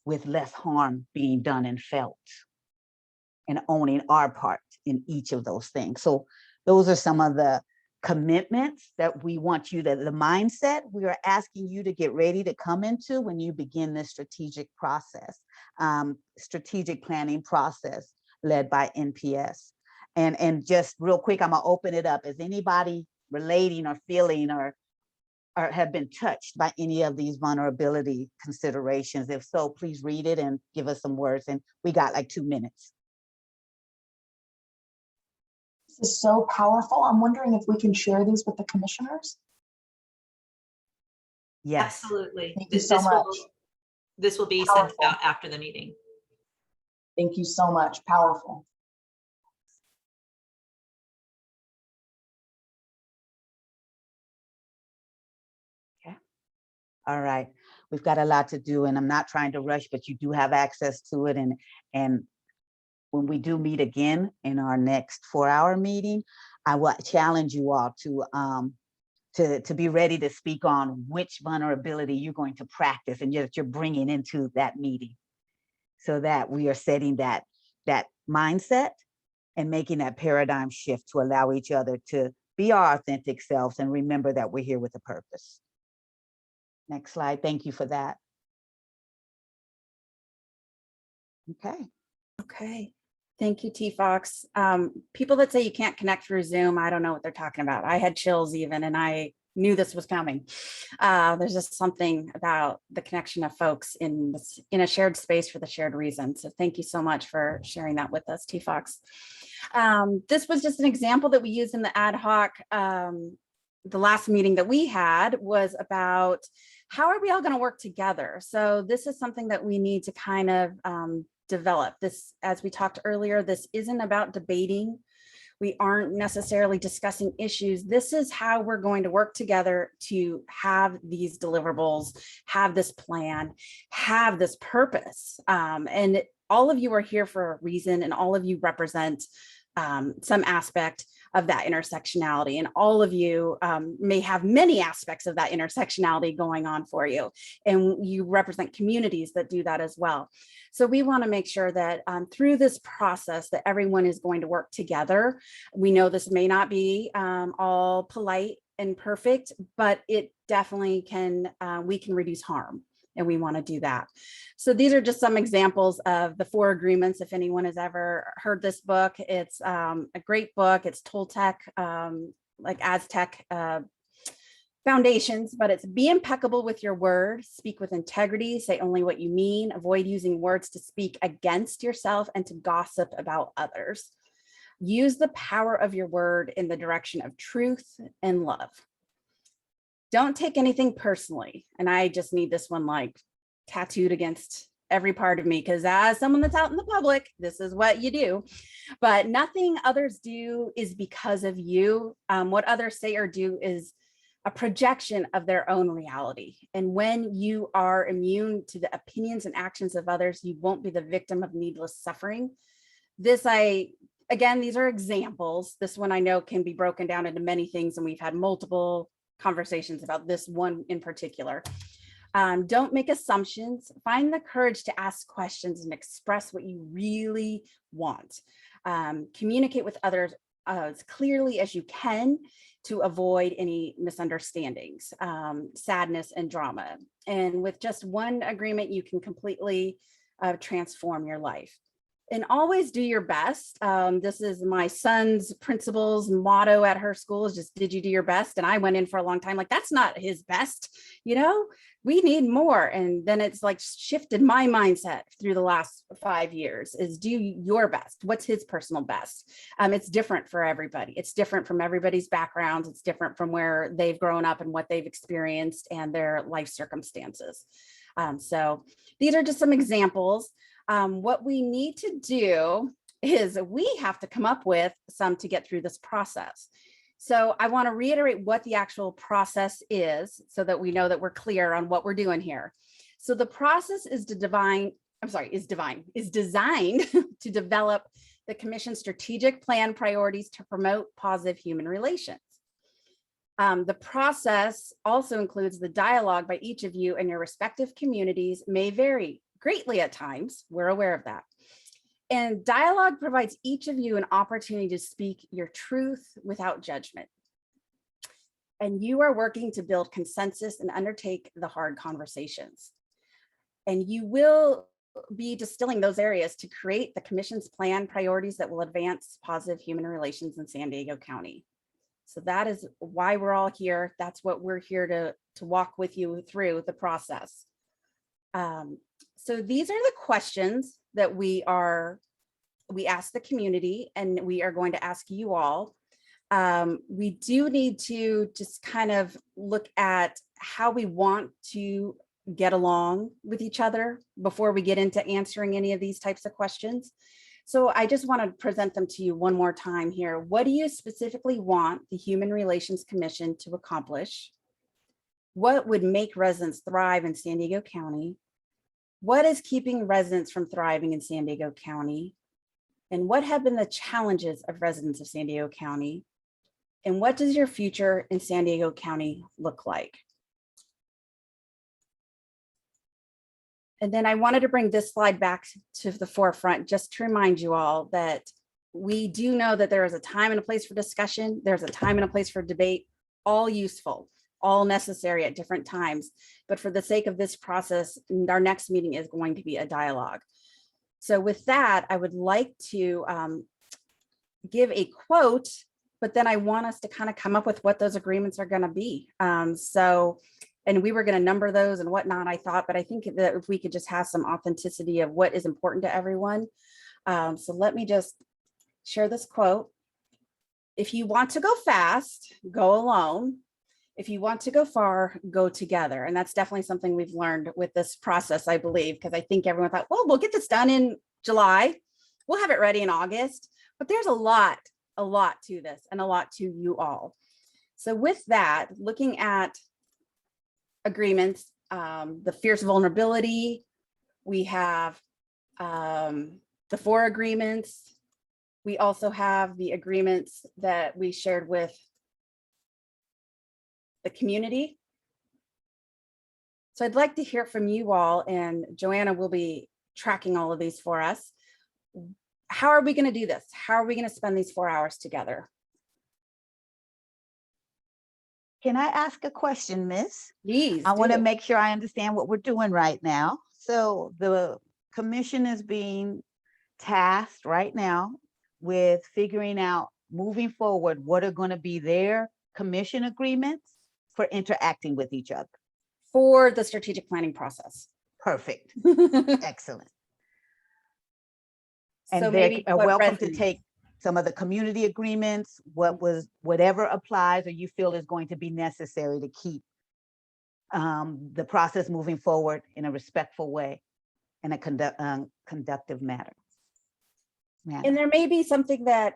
with less harm being done and felt, and owning our part in each of those things. So those are some of the commitments that we want you to, the mindset we are asking you to get ready to come into when you begin this strategic process, strategic planning process led by NPS. And just real quick, I'm gonna open it up. Is anybody relating or feeling or have been touched by any of these vulnerability considerations? If so, please read it and give us some words. And we got like 2 minutes. This is so powerful. I'm wondering if we can share these with the commissioners. Yes. Absolutely. Thank you so much. This will be sent out after the meeting. Thank you so much. Powerful. Okay. All right. We've got a lot to do, and I'm not trying to rush, but you do have access to it. And when we do meet again in our next 4-hour meeting, I will challenge you all to be ready to speak on which vulnerability you're going to practice and you're bringing into that meeting, so that we are setting that mindset and making that paradigm shift to allow each other to be our authentic selves and remember that we're here with a purpose. Next slide. Thank you for that. Okay. Okay. Thank you, T. Fox. People that say you can't connect through Zoom, I don't know what they're talking about. I had chills even, and I knew this was coming. There's just something about the connection of folks in a shared space for the shared reason. So thank you so much for sharing that with us, T. Fox. This was just an example that we used in the ad hoc. The last meeting that we had was about how are we all going to work together? So this is something that we need to kind of develop. This, as we talked earlier, this isn't about debating. We aren't necessarily discussing issues. This is how we're going to work together to have these deliverables, have this plan, have this purpose. And all of you are here for a reason, and all of you represent some aspect of that intersectionality, and all of you may have many aspects of that intersectionality going on for you, and you represent communities that do that as well. So we want to make sure that through this process that everyone is going to work together. We know this may not be all polite and perfect, but it definitely can, we can reduce harm. And we want to do that. So these are just some examples of the 4 agreements. If anyone has ever heard this book, it's a great book. It's Toltec, like Aztec foundations, but it's be impeccable with your word, speak with integrity, say only what you mean, avoid using words to speak against yourself and to gossip about others. Use the power of your word in the direction of truth and love. Don't take anything personally. And I just need this one like tattooed against every part of me, because as someone that's out in the public, this is what you do. But nothing others do is because of you. What others say or do is a projection of their own reality. And when you are immune to the opinions and actions of others, you won't be the victim of needless suffering. Again, these are examples. This one I know can be broken down into many things, and we've had multiple conversations about this one in particular. Don't make assumptions. Find the courage to ask questions and express what you really want. Communicate with others as clearly as you can to avoid any misunderstandings, sadness, and drama. And with just one agreement, you can completely transform your life. And always do your best. This is my son's principal's motto at her school, is just, did you do your best? And I went in for a long time like, that's not his best, you know, we need more. And then it's like shifted my mindset through the last 5 years, is do your best. What's his personal best? It's different for everybody. It's different from everybody's backgrounds. It's different from where they've grown up and what they've experienced and their life circumstances. So these are just some examples. What we need to do is we have to come up with some to get through this process. So I want to reiterate what the actual process is so that we know that we're clear on what we're doing here. So the process is designed to develop the Commission's strategic plan priorities to promote positive human relations. The process also includes the dialogue by each of you and your respective communities may vary greatly at times. We're aware of that. And dialogue provides each of you an opportunity to speak your truth without judgment. And you are working to build consensus and undertake the hard conversations. And you will be distilling those areas to create the commission's plan priorities that will advance positive human relations in San Diego County. So that is why we're all here. That's what we're here to walk with you through the process. So these are the questions that we ask the community, and we are going to ask you all. We do need to just kind of look at how we want to get along with each other before we get into answering any of these types of questions. So I just want to present them to you one more time here. What do you specifically want the Human Relations Commission to accomplish? What would make residents thrive in San Diego County? What is keeping residents from thriving in San Diego County? And what have been the challenges of residents of San Diego County? And what does your future in San Diego County look like? And then I wanted to bring this slide back to the forefront just to remind you all that we do know that there is a time and a place for discussion. There's a time and a place for debate, all useful, all necessary at different times. But for the sake of this process, our next meeting is going to be a dialogue. So with that, I would like to give a quote, but then I want us to kind of come up with what those agreements are going to be. And we were going to number those and whatnot, I thought, but I think that if we could just have some authenticity of what is important to everyone. So let me just share this quote. If you want to go fast, go alone. If you want to go far, go together. And that's definitely something we've learned with this process, I believe, because I think everyone thought, well, we'll get this done in July. We'll have it ready in August. But there's a lot to this and a lot to you all. So with that, looking at agreements, the fierce vulnerability, we have the 4 agreements. We also have the agreements that we shared with the community. So I'd like to hear from you all, and Joanna will be tracking all of these for us. How are we going to do this? How are we going to spend these 4 hours together? Can I ask a question, Miss? Please. I want to make sure I understand what we're doing right now. So the commission is being tasked right now with figuring out moving forward what are going to be their commission agreements for interacting with each other. For the strategic planning process. Perfect. Excellent. So And maybe they're what welcome to resonates. take some of the community agreements, whatever applies or you feel is going to be necessary to keep the process moving forward in a respectful way and a conductive manner. And there may be something that,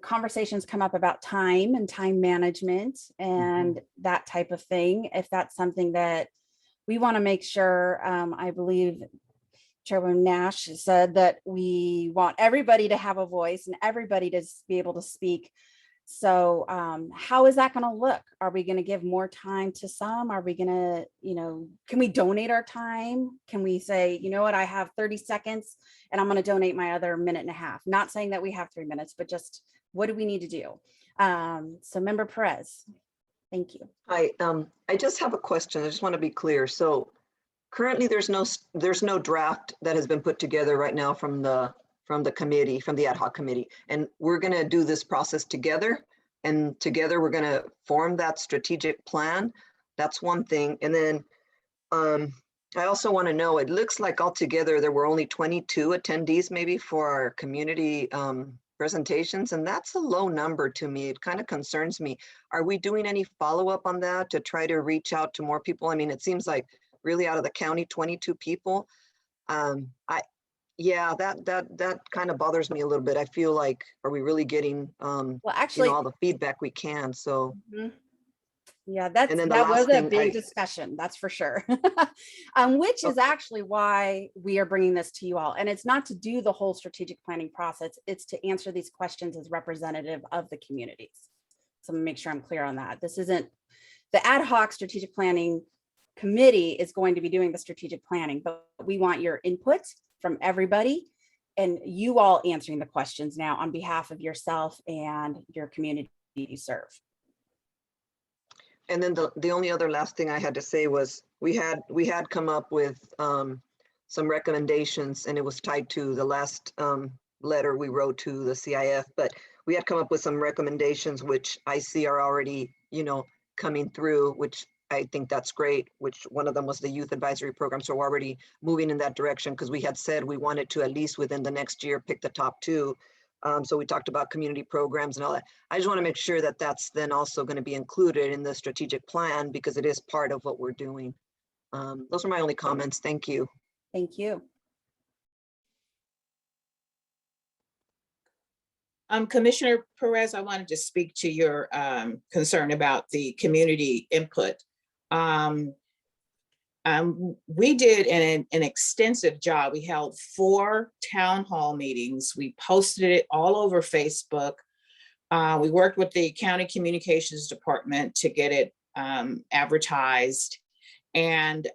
conversations come up about time and time management and that type of thing. If that's something that we want to make sure, I believe Chairman Nash said that we want everybody to have a voice and everybody to be able to speak. So how is that going to look? Are we going to give more time to some? Are we going to, can we donate our time? Can we say, you know what, I have 30 seconds and I'm going to donate my other minute and a half? Not saying that we have 3 minutes, but just what do we need to do? So Member Perez, thank you. I just have a question. I just want to be clear. So currently there's no draft that has been put together right now from the committee, from the ad hoc committee. And we're going to do this process together, and together we're going to form that strategic plan. That's one thing. And then I also want to know, it looks like altogether there were only 22 attendees maybe for our community presentations, and that's a low number to me. It kind of concerns me. Are we doing any follow-up on that to try to reach out to more people? I mean, it seems like really out of the county, 22 people. Yeah, that kind of bothers me a little bit. I feel like, are we really getting well, actually, all the feedback we can? So yeah, that was a big discussion, that's for sure. Which is actually why we are bringing this to you all. And it's not to do the whole strategic planning process, it's to answer these questions as representative of the communities. So I'm gonna make sure I'm clear on that. This isn't the ad hoc strategic planning committee is going to be doing the strategic planning, but we want your input from everybody and you all answering the questions now on behalf of yourself and your community you serve. And then the only other last thing I had to say was we had come up with some recommendations, and it was tied to the last letter we wrote to the CIF, but we had come up with some recommendations which I see are already, you know, coming through, which I think that's great, which one of them was the youth advisory program. So we're already moving in that direction because we had said we wanted to at least within the next year pick the top 2. So we talked about community programs and all that. I just want to make sure that that's then also going to be included in the strategic plan because it is part of what we're doing. Those are my only comments. Thank you. Thank you. Commissioner Perez, I wanted to speak to your concern about the community input. We did an extensive job. We held 4 town hall meetings. We posted it all over Facebook. We worked with the county communications department to get it advertised. And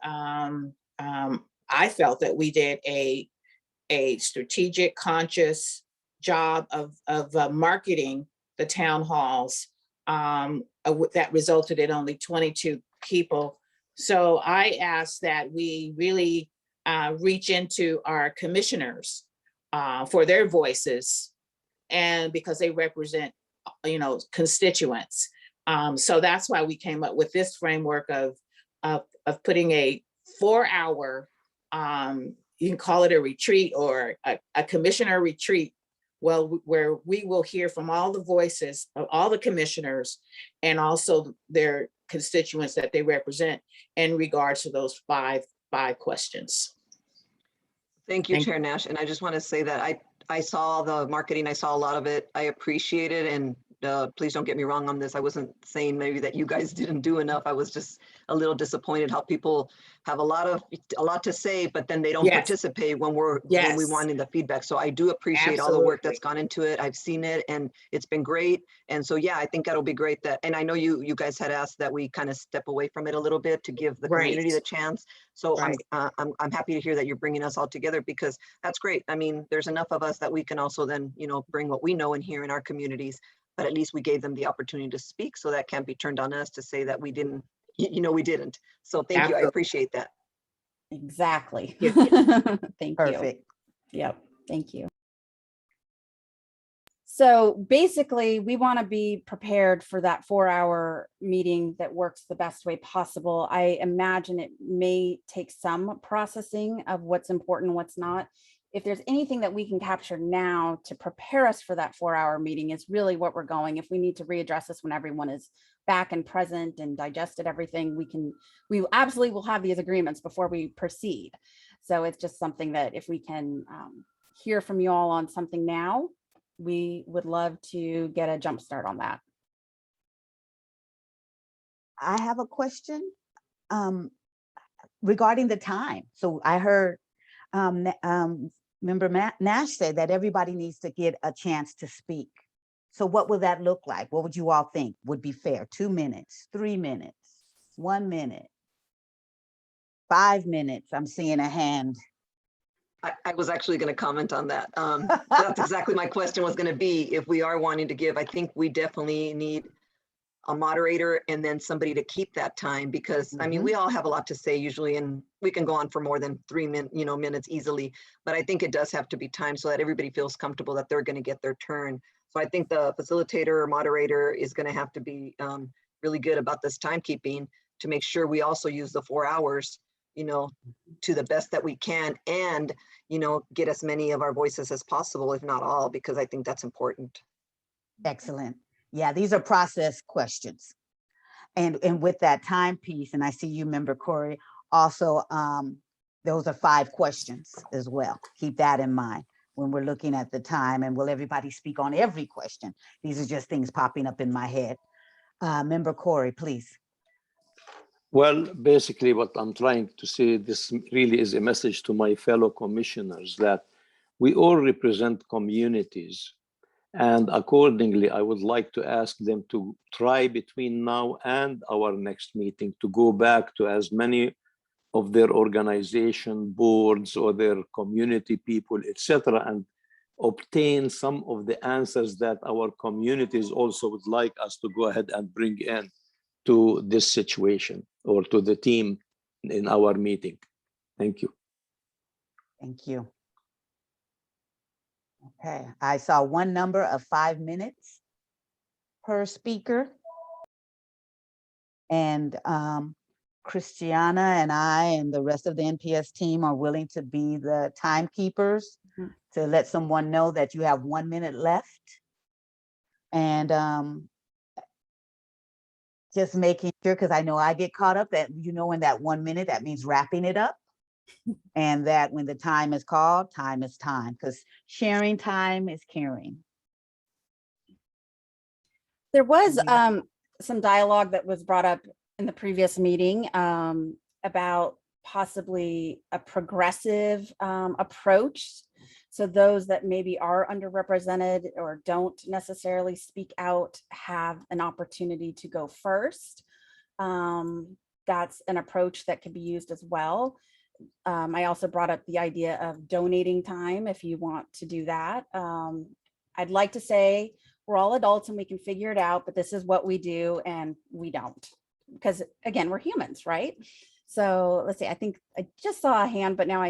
I felt that we did a strategic, conscious job of marketing the town halls that resulted in only 22 people. So I asked that we really reach into our commissioners for their voices, and because they represent, you know, constituents. So that's why we came up with this framework of putting a 4-hour, you can call it a retreat or a commissioner retreat, well, where we will hear from all the voices of all the commissioners and also their constituents that they represent in regards to those five questions. Thank you, Chair Nash. And I just want to say that I saw the marketing, I saw a lot of it. I appreciate it. And please don't get me wrong on this. I wasn't saying maybe that you guys didn't do enough. I was just a little disappointed how people have a lot to say, but then they don't participate when when we wanted the feedback. So I do appreciate all the work that's gone into it. I've seen it and it's been great. And so, yeah, I think that'll be great that, and I know you guys had asked that we kind of step away from it a little bit to give the community the chance. So I'm happy to hear that you're bringing us all together because that's great. I mean, there's enough of us that we can also then, you know, bring what we know in here in our communities, but at least we gave them the opportunity to speak. So that can't be turned on us to say that we didn't, you know, we didn't. So thank you. I appreciate that. Exactly. Thank Perfect. you. Yep. Thank you. So basically, we want to be prepared for that 4-hour meeting that works the best way possible. I imagine it may take some processing of what's important, what's not. If there's anything that we can capture now to prepare us for that 4-hour meeting is really what we're going. If we need to readdress this when everyone is back and present and digested everything, we absolutely will have these agreements before we proceed. So it's just something that if we can hear from you all on something now, we would love to get a jump start on that. I have a question regarding the time. So I heard Member Nash said that everybody needs to get a chance to speak. So what would that look like? What would you all think would be fair? 2 minutes, 3 minutes, 1 minute, 5 minutes? I'm seeing a hand. I was actually going to comment on that. That's exactly my question was going to be. If we are wanting to give, I think we definitely need a moderator and then somebody to keep that time because I mean, we all have a lot to say usually, and we can go on for more than 3 minutes easily, but I think it does have to be timed so that everybody feels comfortable that they're going to get their turn. So I think the facilitator or moderator is going to have to be really good about this timekeeping to make sure we also use the 4 hours, you know, to the best that we can and, you know, get as many of our voices as possible, if not all, because I think that's important. Excellent. Yeah, these are process questions. And with that time piece, and I see you, Member Corey, also, those are 5 questions as well. Keep that in mind when we're looking at the time, and will everybody speak on every question? These are just things popping up in my head. Member Corey, please. Well, basically what I'm trying to say, this really is a message to my fellow commissioners that we all represent communities. And accordingly, I would like to ask them to try between now and our next meeting to go back to as many of their organization boards or their community people, etc., and obtain some of the answers that our communities also would like us to go ahead and bring in to this situation or to the team in our meeting. Thank you. Thank you. Okay, I saw one number of 5 minutes per speaker. And Christiana and I and the rest of the NPS team are willing to be the timekeepers to let someone know that you have 1 minute left. And just making sure, because I know I get caught up that, you know, in that 1 minute, that means wrapping it up. And that when the time is called, time is time, because sharing time is caring. There was some dialogue that was brought up in the previous meeting about possibly a progressive approach. So those that maybe are underrepresented or don't necessarily speak out have an opportunity to go first. That's an approach that could be used as well. I also brought up the idea of donating time if you want to do that. I'd like to say we're all adults and we can figure it out, but this is what we do and we don't, because again, we're humans, right? So let's see, I think I just saw a hand, but now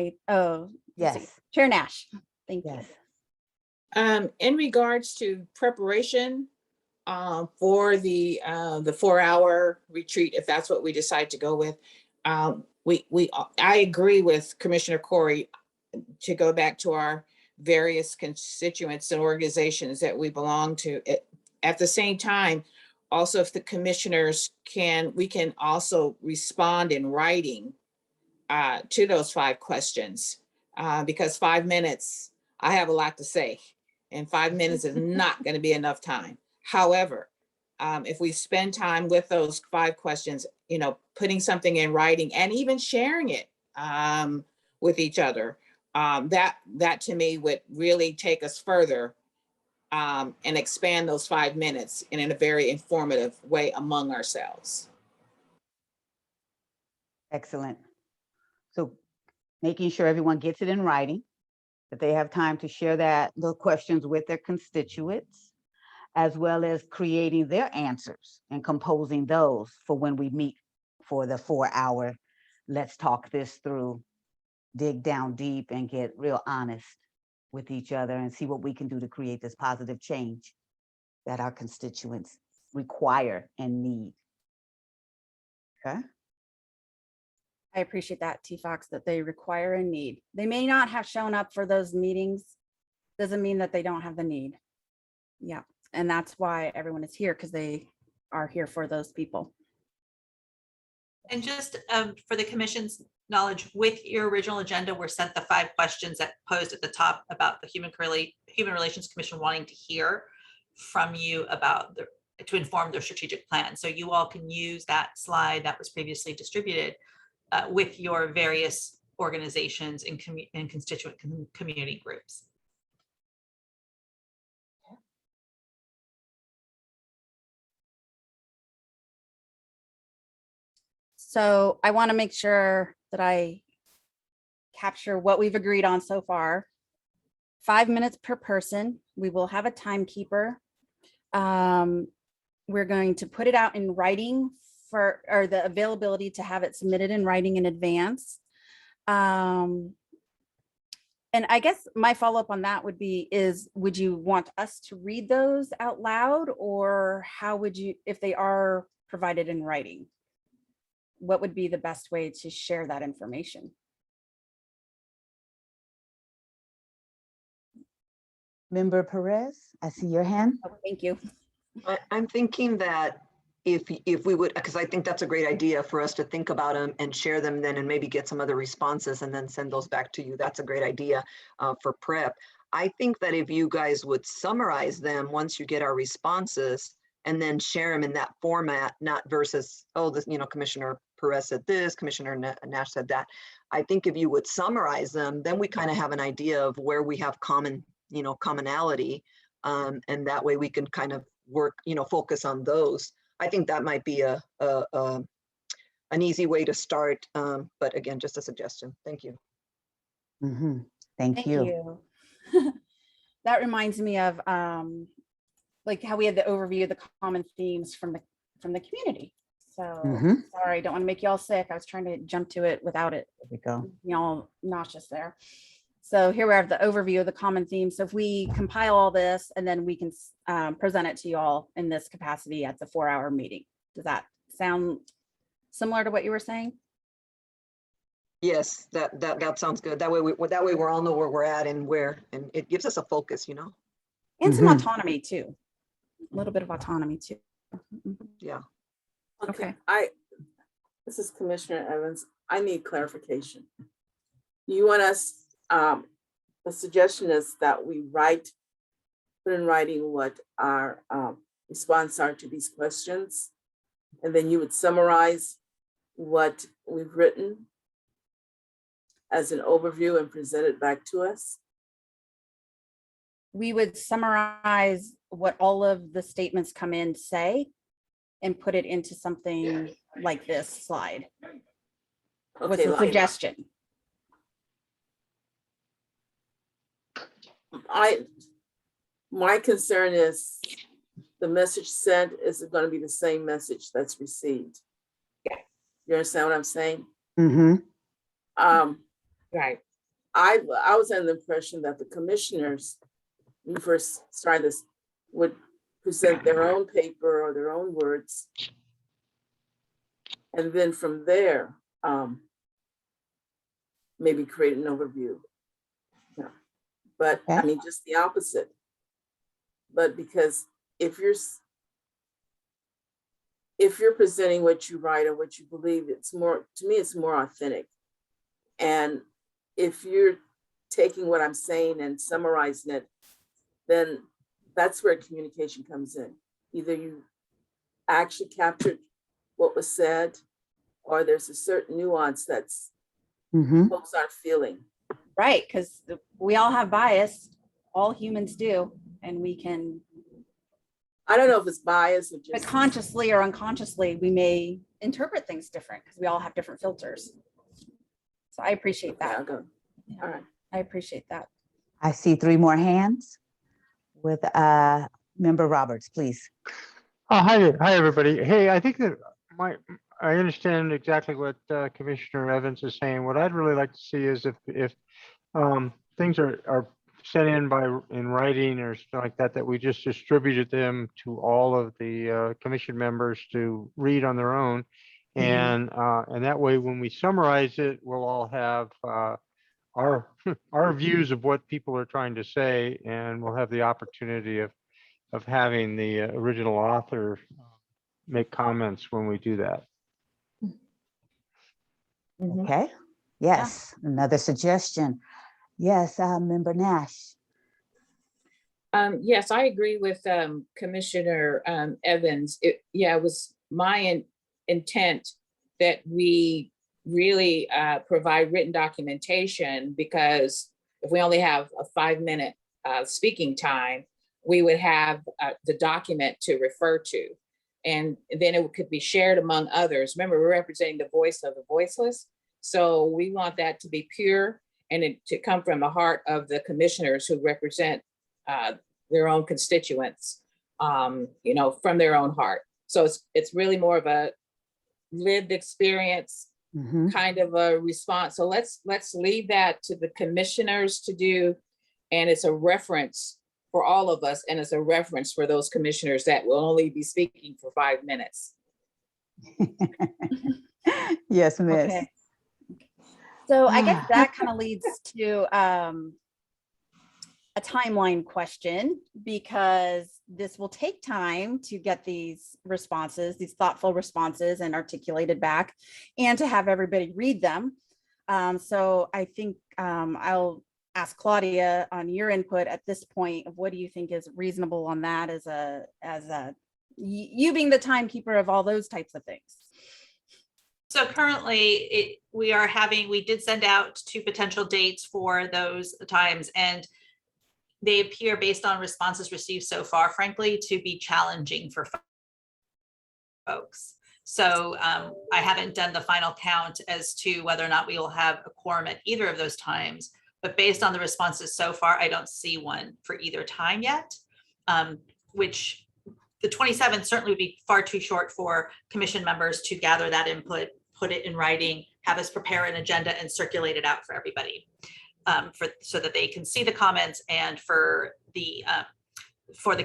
yes. Chair Nash, thank you. In regards to preparation for the 4-hour retreat, if that's what we decide to go with, I agree with Commissioner Corey to go back to our various constituents and organizations that we belong to. At the same time, also if the commissioners we can also respond in writing to those 5 questions because 5 minutes, I have a lot to say and 5 minutes is not going to be enough time. However, if we spend time with those 5 questions, you know, putting something in writing and even sharing it with each other, that to me would really take us further and expand those 5 minutes in a very informative way among ourselves. Excellent. So making sure everyone gets it in writing, that they have time to share those questions with their constituents, as well as creating their answers and composing those for when we meet for the 4-hour, let's talk this through, dig down deep and get real honest with each other and see what we can do to create this positive change that our constituents require and need. Okay. I appreciate that, T. Fox, that they require and need. They may not have shown up for those meetings, doesn't mean that they don't have the need. Yeah, and that's why everyone is here, because they are here for those people. And just for the commission's knowledge, with your original agenda were sent the 5 questions that posed at the top about the Human Relations Commission wanting to hear from you about to inform their strategic plan. So you all can use that slide that was previously distributed with your various organizations and constituent community groups. So I want to make sure that I capture what we've agreed on so far. 5 minutes per person. We will have a timekeeper. We're going to put it out in writing or the availability to have it submitted in writing in advance. And I guess my follow-up on that would be would you want us to read those out loud, or how would you, if they are provided in writing, what would be the best way to share that information? Member Perez, I see your hand. Oh, thank you. I'm thinking that if we would, because I think that's a great idea for us to think about them and share them then and maybe get some other responses and then send those back to you. That's a great idea for prep. I think that if you guys would summarize them once you get our responses and then share them in that format, not versus, oh, this, you know, Commissioner Perez said this, Commissioner Nash said that. I think if you would summarize them, then we kind of have an idea of where we have common, you know, commonality And that way we can kind of work, focus on those. I think that might be an easy way to start. But again, just a suggestion. Thank you. Thank you. That reminds me of like how we had the overview of the common themes from the community. So sorry, don't want to make you all sick. I was trying to jump to it without it. There we go. Y'all nauseous there. So here we have the overview of the common themes. So if we compile all this and then we can present it to you all in this capacity at the 4-hour meeting. Does that sound similar to what you were saying? Yes, that sounds good. That way we all know where we're at and it gives us a focus, And some autonomy too. A little bit of autonomy too. Yeah. Okay. This is Commissioner Evans. I need clarification. You want us, the suggestion is that we put in writing what our response are to these questions, and then you would summarize what we've written as an overview and present it back to us? We would summarize what all of the statements come in say and put it into something like this slide. What's the suggestion? My concern is the message sent is going to be the same message that's received. Yeah. You understand what I'm saying? Right. I was under the impression that the commissioners, when you first started this, would present their own paper or their own words. And then from there, maybe create an overview. Yeah. But I mean, just the opposite. But because if you're presenting what you write or what you believe, it's more, to me, it's more authentic. And if you're taking what I'm saying and summarizing it, then that's where communication comes in. Either you actually captured what was said, or there's a certain nuance that's folks aren't feeling. Right, because we all have bias. All humans do, and we can. I don't know if it's bias or just. But consciously or unconsciously, we may interpret things different because we all have different filters. So I appreciate that. Okay. All right. I appreciate that. I see 3 more hands with Member Roberts, please. Hi, everybody. Hey, I think that I understand exactly what Commissioner Evans is saying. What I'd really like to see is if things are sent in in writing or something like that, that we just distributed them to all of the commission members to read on their own. And that way, when we summarize it, we'll all have our views of what people are trying to say, and we'll have the opportunity of having the original author make comments when we do that. Okay. Yes. Another suggestion. Yes, Member Nash. Yes, I agree with Commissioner Evans. It was my intent that we really provide written documentation, because if we only have a 5-minute speaking time, we would have the document to refer to, and then it could be shared among others. Remember, we're representing the voice of the voiceless, so we want that to be pure and to come from the heart of the commissioners who represent their own constituents, from their own heart. So it's really more of a lived experience kind of a response. So let's leave that to the commissioners to do, and it's a reference for all of us, and it's a reference for those commissioners that will only be speaking for 5 minutes. Yes, Miss. Okay. So I guess that kind of leads to a timeline question, because this will take time to get these responses, these thoughtful responses, and articulated back, and to have everybody read them. So I think I'll ask Claudia on your input at this point of what do you think is reasonable on that as a you being the timekeeper of all those types of things. So currently we did send out 2 potential dates for those times, and they appear, based on responses received so far, frankly, to be challenging for folks. So I haven't done the final count as to whether or not we will have a quorum at either of those times, but based on the responses so far, I don't see one for either time yet, which the 27th certainly would be far too short for commission members to gather that input, put it in writing, have us prepare an agenda and circulate it out for everybody, so that they can see the comments, and for the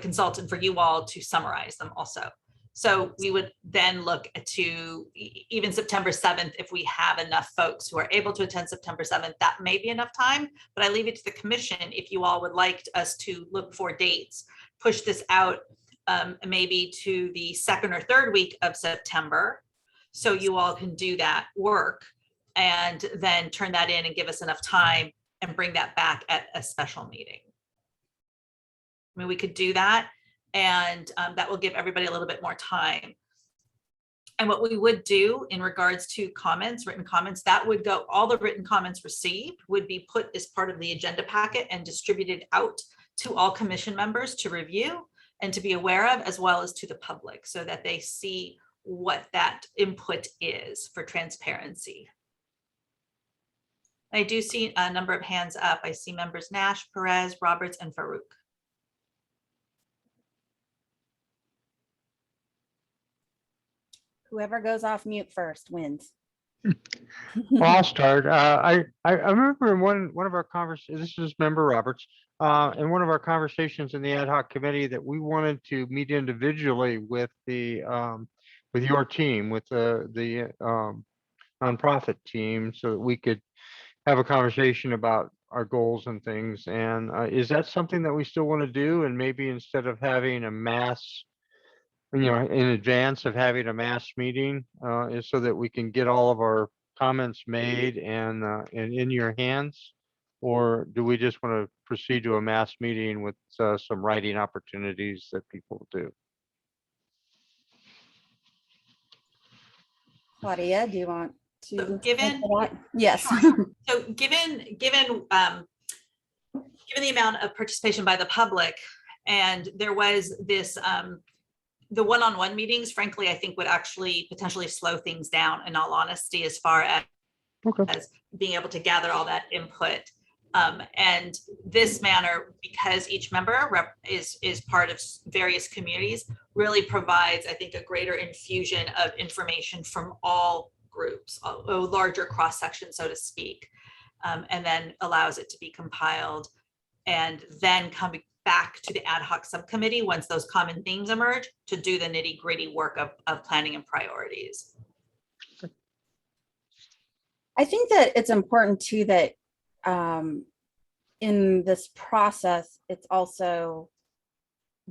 consultant, for you all to summarize them also. So we would then look to even September 7th, if we have enough folks who are able to attend September 7th, that may be enough time, but I leave it to the commission if you all would like us to look for dates, push this out maybe to the 2nd or 3rd week of September, so you all can do that work and then turn that in and give us enough time and bring that back at a special meeting. I mean, we could do that, and that will give everybody a little bit more time. And what we would do in regards to comments, written comments, that would go, all the written comments received would be put as part of the agenda packet and distributed out to all commission members to review and to be aware of, as well as to the public, so that they see what that input is for transparency. I do see a number of hands up. I see members Nash, Perez, Roberts, and Farouk. Whoever goes off mute first wins. Well, I'll start. I remember in one of our conversations, this is member Roberts, in one of our conversations in the ad hoc committee, that we wanted to meet individually with the with your team, with the nonprofit team, so that we could have a conversation about our goals and things. And is that something that we still want to do? And maybe instead of having a mass, you know, in advance of having a mass meeting, is so that we can get all of our comments made and in your hands? Or do we just want to proceed to a mass meeting with some writing opportunities that people do? Claudia, do you want to? So given, yes. Sure. So given the amount of participation by the public, and there was this, the one-on-one meetings, frankly, I think would actually potentially slow things down, in all honesty, as far as being able to gather all that input. And this manner, because each member is part of various communities, really provides, I think, a greater infusion of information from all groups, a larger cross-section, so to speak, and then allows it to be compiled and then coming back to the ad hoc subcommittee once those common themes emerge to do the nitty-gritty work of planning and priorities. I think that it's important too that in this process, it's also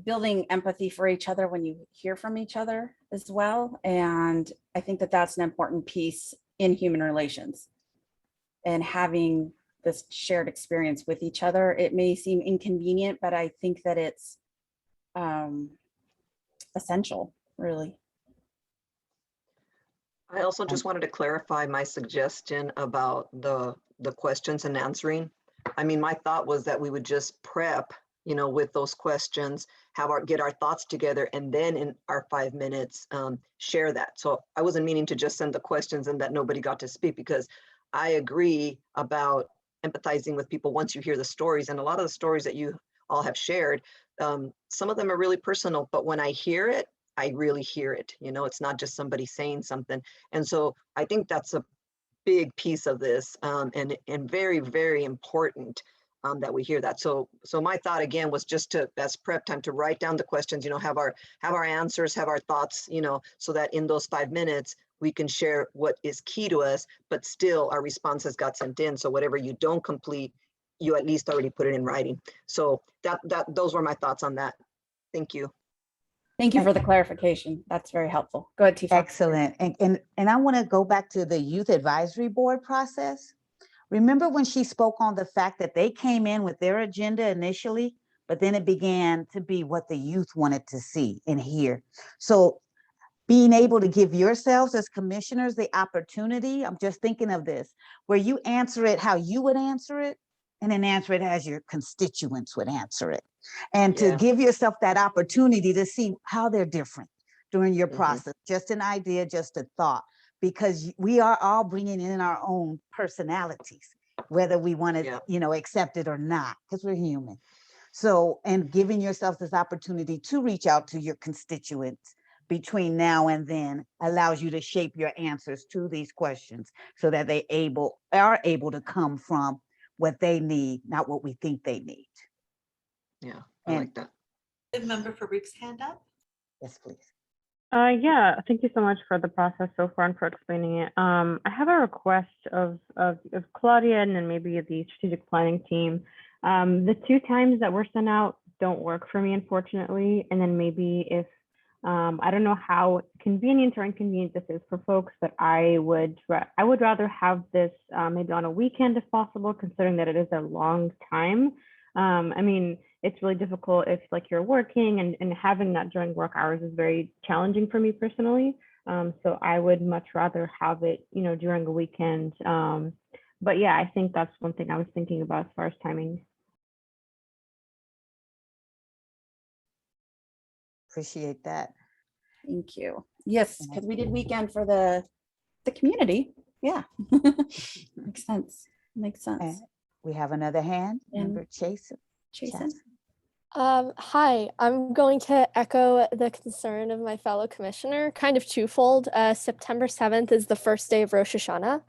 building empathy for each other when you hear from each other as well. And I think that that's an important piece in human relations, and having this shared experience with each other. It may seem inconvenient, but I think that it's essential, really. I also just wanted to clarify my suggestion about the questions and answering. I mean, my thought was that we would just prep, you know, with those questions, get our thoughts together, and then in our 5 minutes, share that. So I wasn't meaning to just send the questions and that nobody got to speak, because I agree about empathizing with people once you hear the stories. And a lot of the stories that you all have shared, some of them are really personal, but when I hear it, I really hear it. You know, it's not just somebody saying something. And so I think that's a big piece of this, and very, very important that we hear that. So my thought again was just to, as prep time, to write down the questions, you know, have our answers, have our thoughts, you know, so that in those 5 minutes we can share what is key to us, but still our responses got sent in. So whatever you don't complete, you at least already put it in writing. So those were my thoughts on that. Thank you. Thank you for the clarification. That's very helpful. Go ahead, Tifa. Excellent. And I want to go back to the Youth Advisory Board process. Remember when she spoke on the fact that they came in with their agenda initially, but then it began to be what the youth wanted to see and hear. So being able to give yourselves as commissioners the opportunity, I'm just thinking of this, where you answer it how you would answer it, and then answer it as your constituents would answer it. And to Yeah. give yourself that opportunity to see how they're different during your process, just an idea, just a thought, because we are all bringing in our own personalities, whether we want to, you know, accept it or not, because we're human. So, and giving yourself this opportunity to reach out to your constituents between now and then allows you to shape your answers to these questions so that they are able to come from what they need, not what we think they need. Yeah, I like that. Member Farouk's hand up. Yes, please. Yeah, thank you so much for the process so far and for explaining it. I have a request of Claudia and then maybe the strategic planning team. The 2 times that were sent out don't work for me, unfortunately. And then maybe if, I don't know how convenient or inconvenient this is for folks, but I would rather have this maybe on a weekend if possible, considering that it is a long time. I mean, it's really difficult if like you're working and having that during work hours is very challenging for me personally. So I would much rather have it, you know, during a weekend. But yeah, I think that's one thing I was thinking about as far as timing. Appreciate that. Thank you. Yes, because we did weekend for the community. Yeah. Makes sense. Makes sense. And we have another hand, member Jason. Hi, I'm going to echo the concern of my fellow commissioner, kind of twofold. September 7th is the first day of Rosh Hashanah,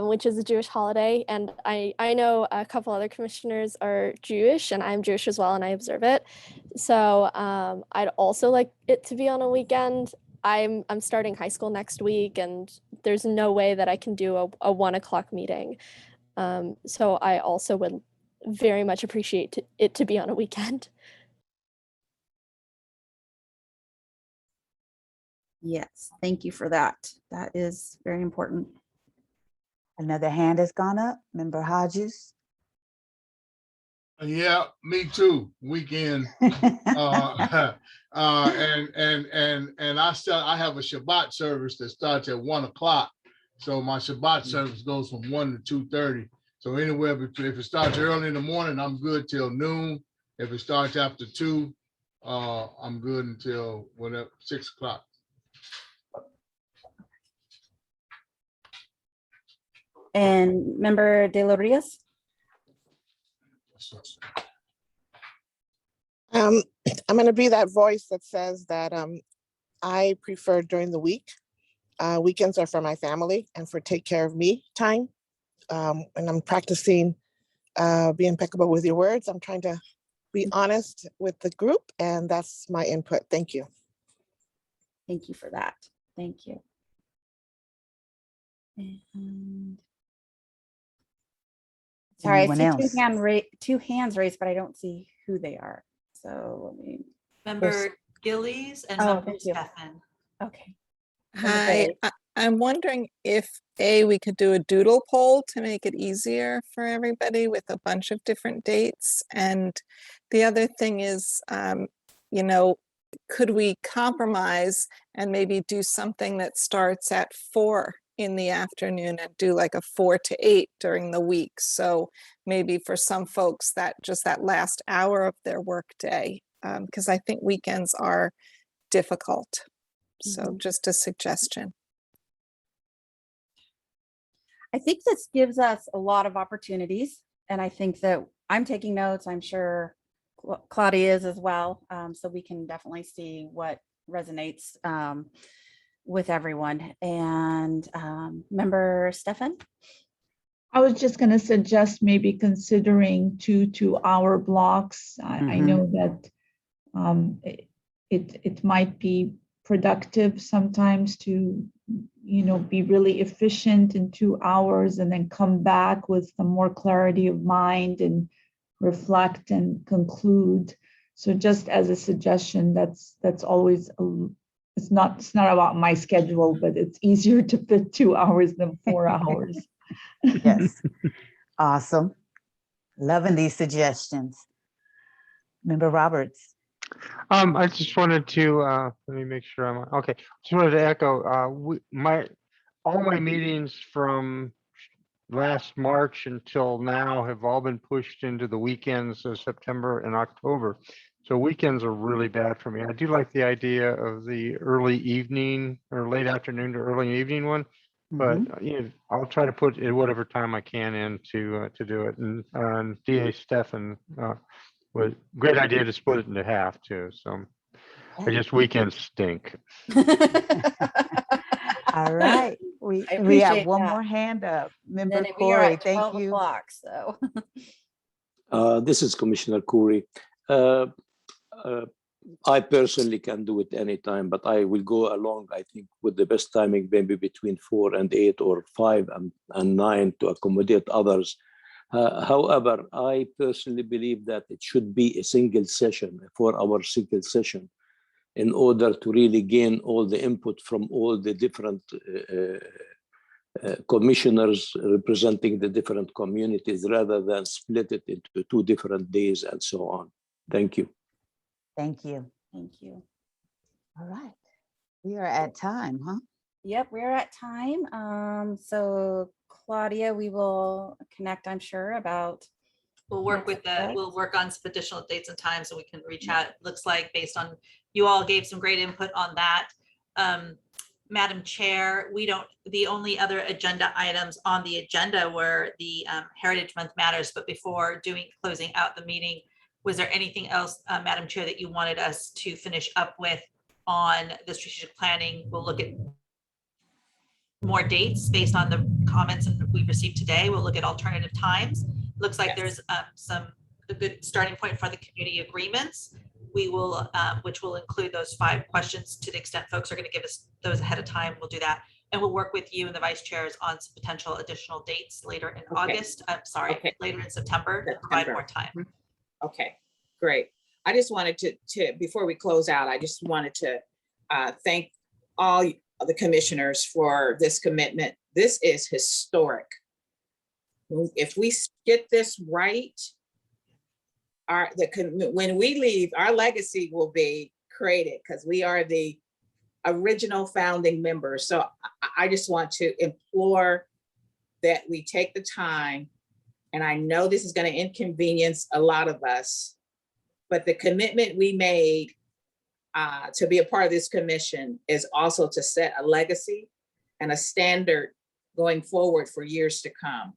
which is a Jewish holiday. And I know a couple other commissioners are Jewish, and I'm Jewish as well, and I observe it. So I'd also like it to be on a weekend. I'm starting high school next week, and there's no way that I can do a 1 o'clock meeting. So I also would very much appreciate it to be on a weekend. Yes, thank you for that. That is very important. Another hand has gone up, member Hodges. Yeah, me too. Weekend. And I have a Shabbat service that starts at 1 o'clock. So my Shabbat service goes from 1 to 2:30. So anywhere between, if it starts early in the morning, I'm good till noon. If it starts after 2, I'm good until whatever 6 o'clock. And member De Los Rios? I'm going to be that voice that says that I prefer during the week. Weekends are for my family and for take care of me time. And I'm practicing be impeccable with your words. I'm trying to be honest with the group, and that's my input. Thank you. Thank you for that. Thank you. And sorry, Anyone I see else? two hands raised, but I don't see who they are. So let me. Member Gillies and Oh, member thank you. Stefan. Okay. Hi, I'm wondering if we could do a doodle poll to make it easier for everybody with a bunch of different dates. And the other thing is, you know, could we compromise and maybe do something that starts at 4 in the afternoon and do like a 4 to 8 during the week? So maybe for some folks that just that last hour of their work day, because I think weekends are difficult. So just a suggestion. I think this gives us a lot of opportunities, and I think that I'm taking notes. I'm sure Claudia is as well. So we can definitely see what resonates with everyone. And member Stefan? I was just going to suggest maybe considering 2 2-hour blocks. I know that it might be productive sometimes to, you know, be really efficient in 2 hours and then come back with some more clarity of mind and reflect and conclude. So just as a suggestion, that's always it's not about my schedule, but it's easier to fit 2 hours than 4 hours. Yes. Awesome. Loving these suggestions. Member Roberts. I just wanted to let me make sure I'm okay. Just wanted to echo all my meetings from last March until now have all been pushed into the weekends of September and October. So weekends are really bad for me. I do like the idea of the early evening or late afternoon to early evening one, but you know, I'll try to put in whatever time I can in to do it. And DA Stefan was great idea to split it into half too. So I just weekends stink. All right. We have appreciate one that. more hand up. Member Then we are Corey, at thank 12 you. o'clock, so. This is Commissioner Khoury. I personally can do it anytime, but I will go along, I think, with the best timing, maybe between 4 and 8 or 5 and 9 to accommodate others. However, I personally believe that it should be a single session, a 4-hour single session, in order to really gain all the input from all the different commissioners representing the different communities, rather than split it into 2 different days and so on. Thank you. Thank you. Thank you. All right. We are at time, huh? Yep, we're at time. So Claudia, we will connect, I'm sure, about. We'll work with we'll work on some additional dates and times so we can reach out. Looks like based on, you all gave some great input on that. Madam Chair, the only other agenda items on the agenda were the Heritage Month matters, but before closing out the meeting, was there anything else, Madam Chair, that you wanted us to finish up with on the strategic planning? We'll look at more dates based on the comments we received today. We'll look at alternative times. Looks like there's a good starting point for the community agreements. We will, which will include those 5 questions to the extent folks are going to give us those ahead of time. We'll do that. And we'll work with you and the vice chairs on some potential additional dates later in August. I'm sorry, later in September to provide more time. Okay, great. I just wanted to before we close out, I just wanted to thank all the commissioners for this commitment. This is historic. If we get this right, when we leave, our legacy will be created because we are the original founding members. So I just want to implore that we take the time, and I know this is going to inconvenience a lot of us, but the commitment we made to be a part of this commission is also to set a legacy and a standard going forward for years to come.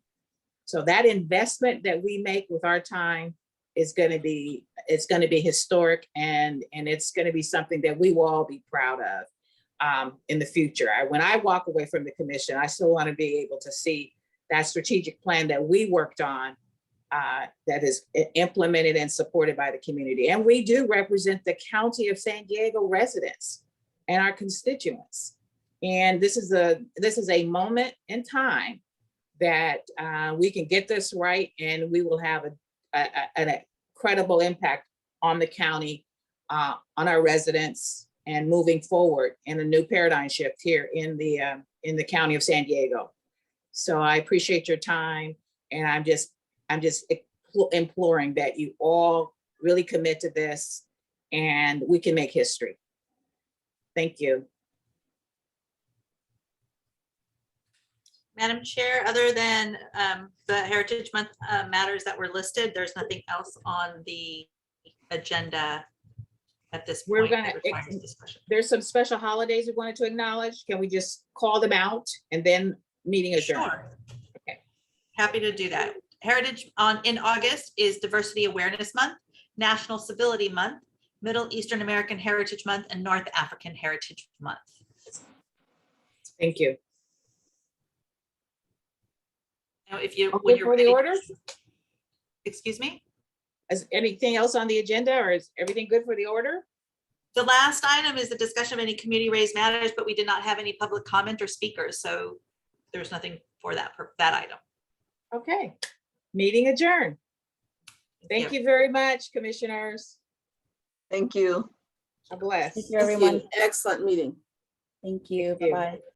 So that investment that we make with our time is going to be, it's going to be historic, and it's going to be something that we will all be proud of in the future. When I walk away from the commission, I still want to be able to see that strategic plan that we worked on that is implemented and supported by the community. And we do represent the County of San Diego residents and our constituents. And this is a moment in time that we can get this right, and we will have an incredible impact on the county, on our residents, and moving forward in a new paradigm shift here in the County of San Diego. So I appreciate your time, and I'm just imploring that you all really commit to this, and we can make history. Thank you. Madam Chair, other than the Heritage Month matters that were listed, there's nothing else on the agenda at this point. There's some special holidays we wanted to acknowledge. Can we just call them out and then meeting adjourned? Sure. Okay. Happy to do that. Heritage in August is Diversity Awareness Month, National Civility Month, Middle Eastern American Heritage Month, and North African Heritage Month. Thank you. Now, if you, when you're ready, the order? Excuse me? Is anything else on the agenda, or is everything good for the order? The last item is the discussion of any community raised matters, but we did not have any public comment or speakers, so there's nothing for that item. Okay, meeting adjourned. Thank you very much, commissioners. Thank you. God bless. Thank you, everyone. Excellent meeting. Thank you. Bye-bye.